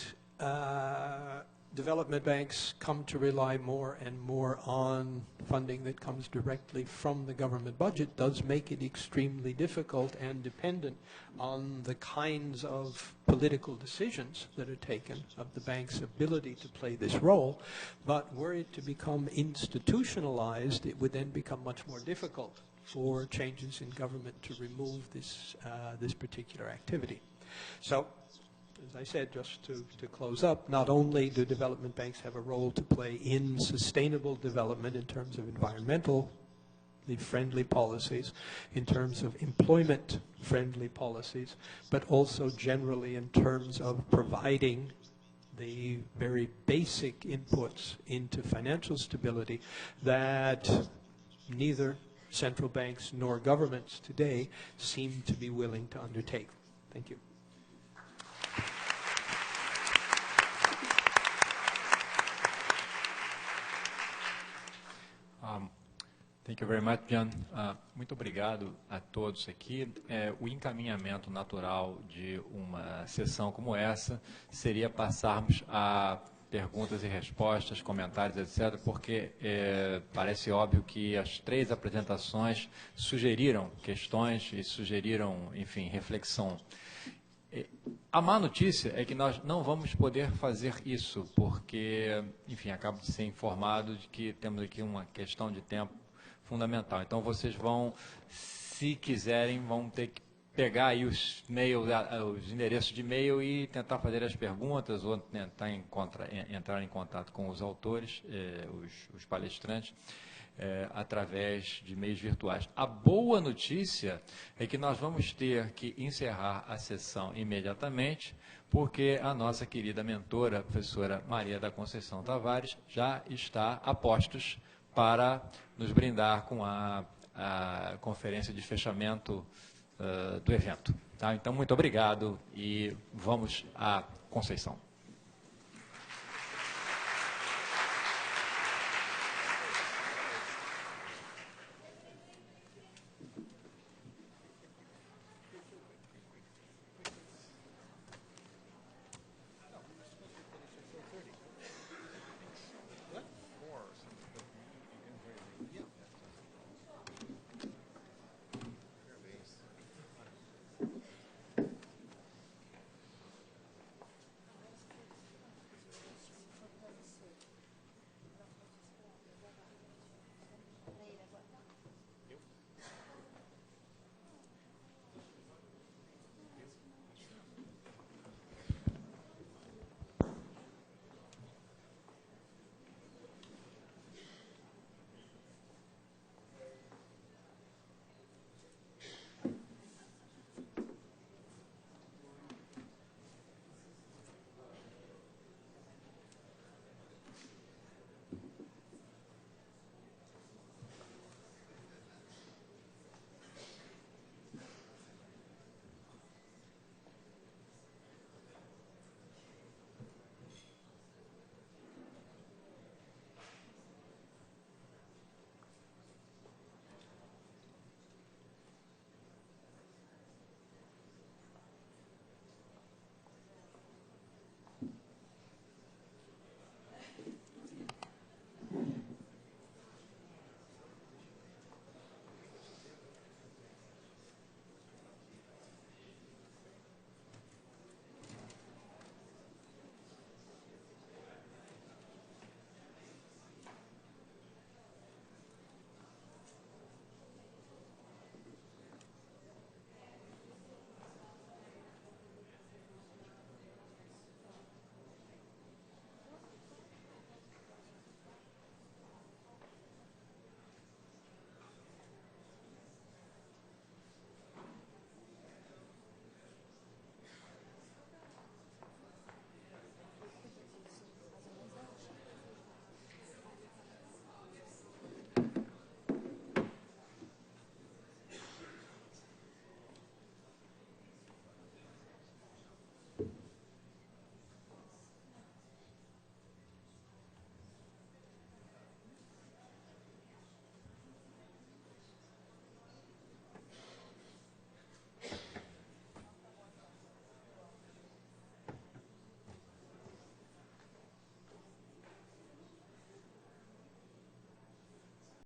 development banks come to rely more and more on funding that comes directly from the government budget does make it extremely difficult and dependent on the kinds of political decisions that are taken of the bank's ability to play this role. But were it to become institutionalized, it would then become much more difficult for changes in government to remove this, this particular activity. So, as I said, just to close up, not only do development banks have a role to play in sustainable development in terms of environmentally friendly policies, in terms of employment-friendly policies, but also generally in terms of providing the very basic inputs into financial stability that neither central banks nor governments today seem to be willing to undertake. Thank you. Thank you very much, Jan. Muito obrigado a todos aqui. O encaminhamento natural de uma sessão como essa seria passarmos a perguntas e respostas, comentários, etc., porque parece óbvio que as três apresentações sugeriram questões e sugeriram, enfim, reflexão. A má notícia é que nós não vamos poder fazer isso, porque, enfim, acabo de ser informado de que temos aqui uma questão de tempo fundamental. Então, vocês vão, se quiserem, vão ter que pegar aí os endereços de e-mail e tentar fazer as perguntas ou tentar entrar em contato com os autores, os palestrantes, através de meios virtuais. A boa notícia é que nós vamos ter que encerrar a sessão imediatamente, porque a nossa querida mentora, a professora Maria da Conceição Tavares, já está a postos para nos brindar com a conferência de fechamento do evento. Tá? Então, muito obrigado e vamos à Conceição.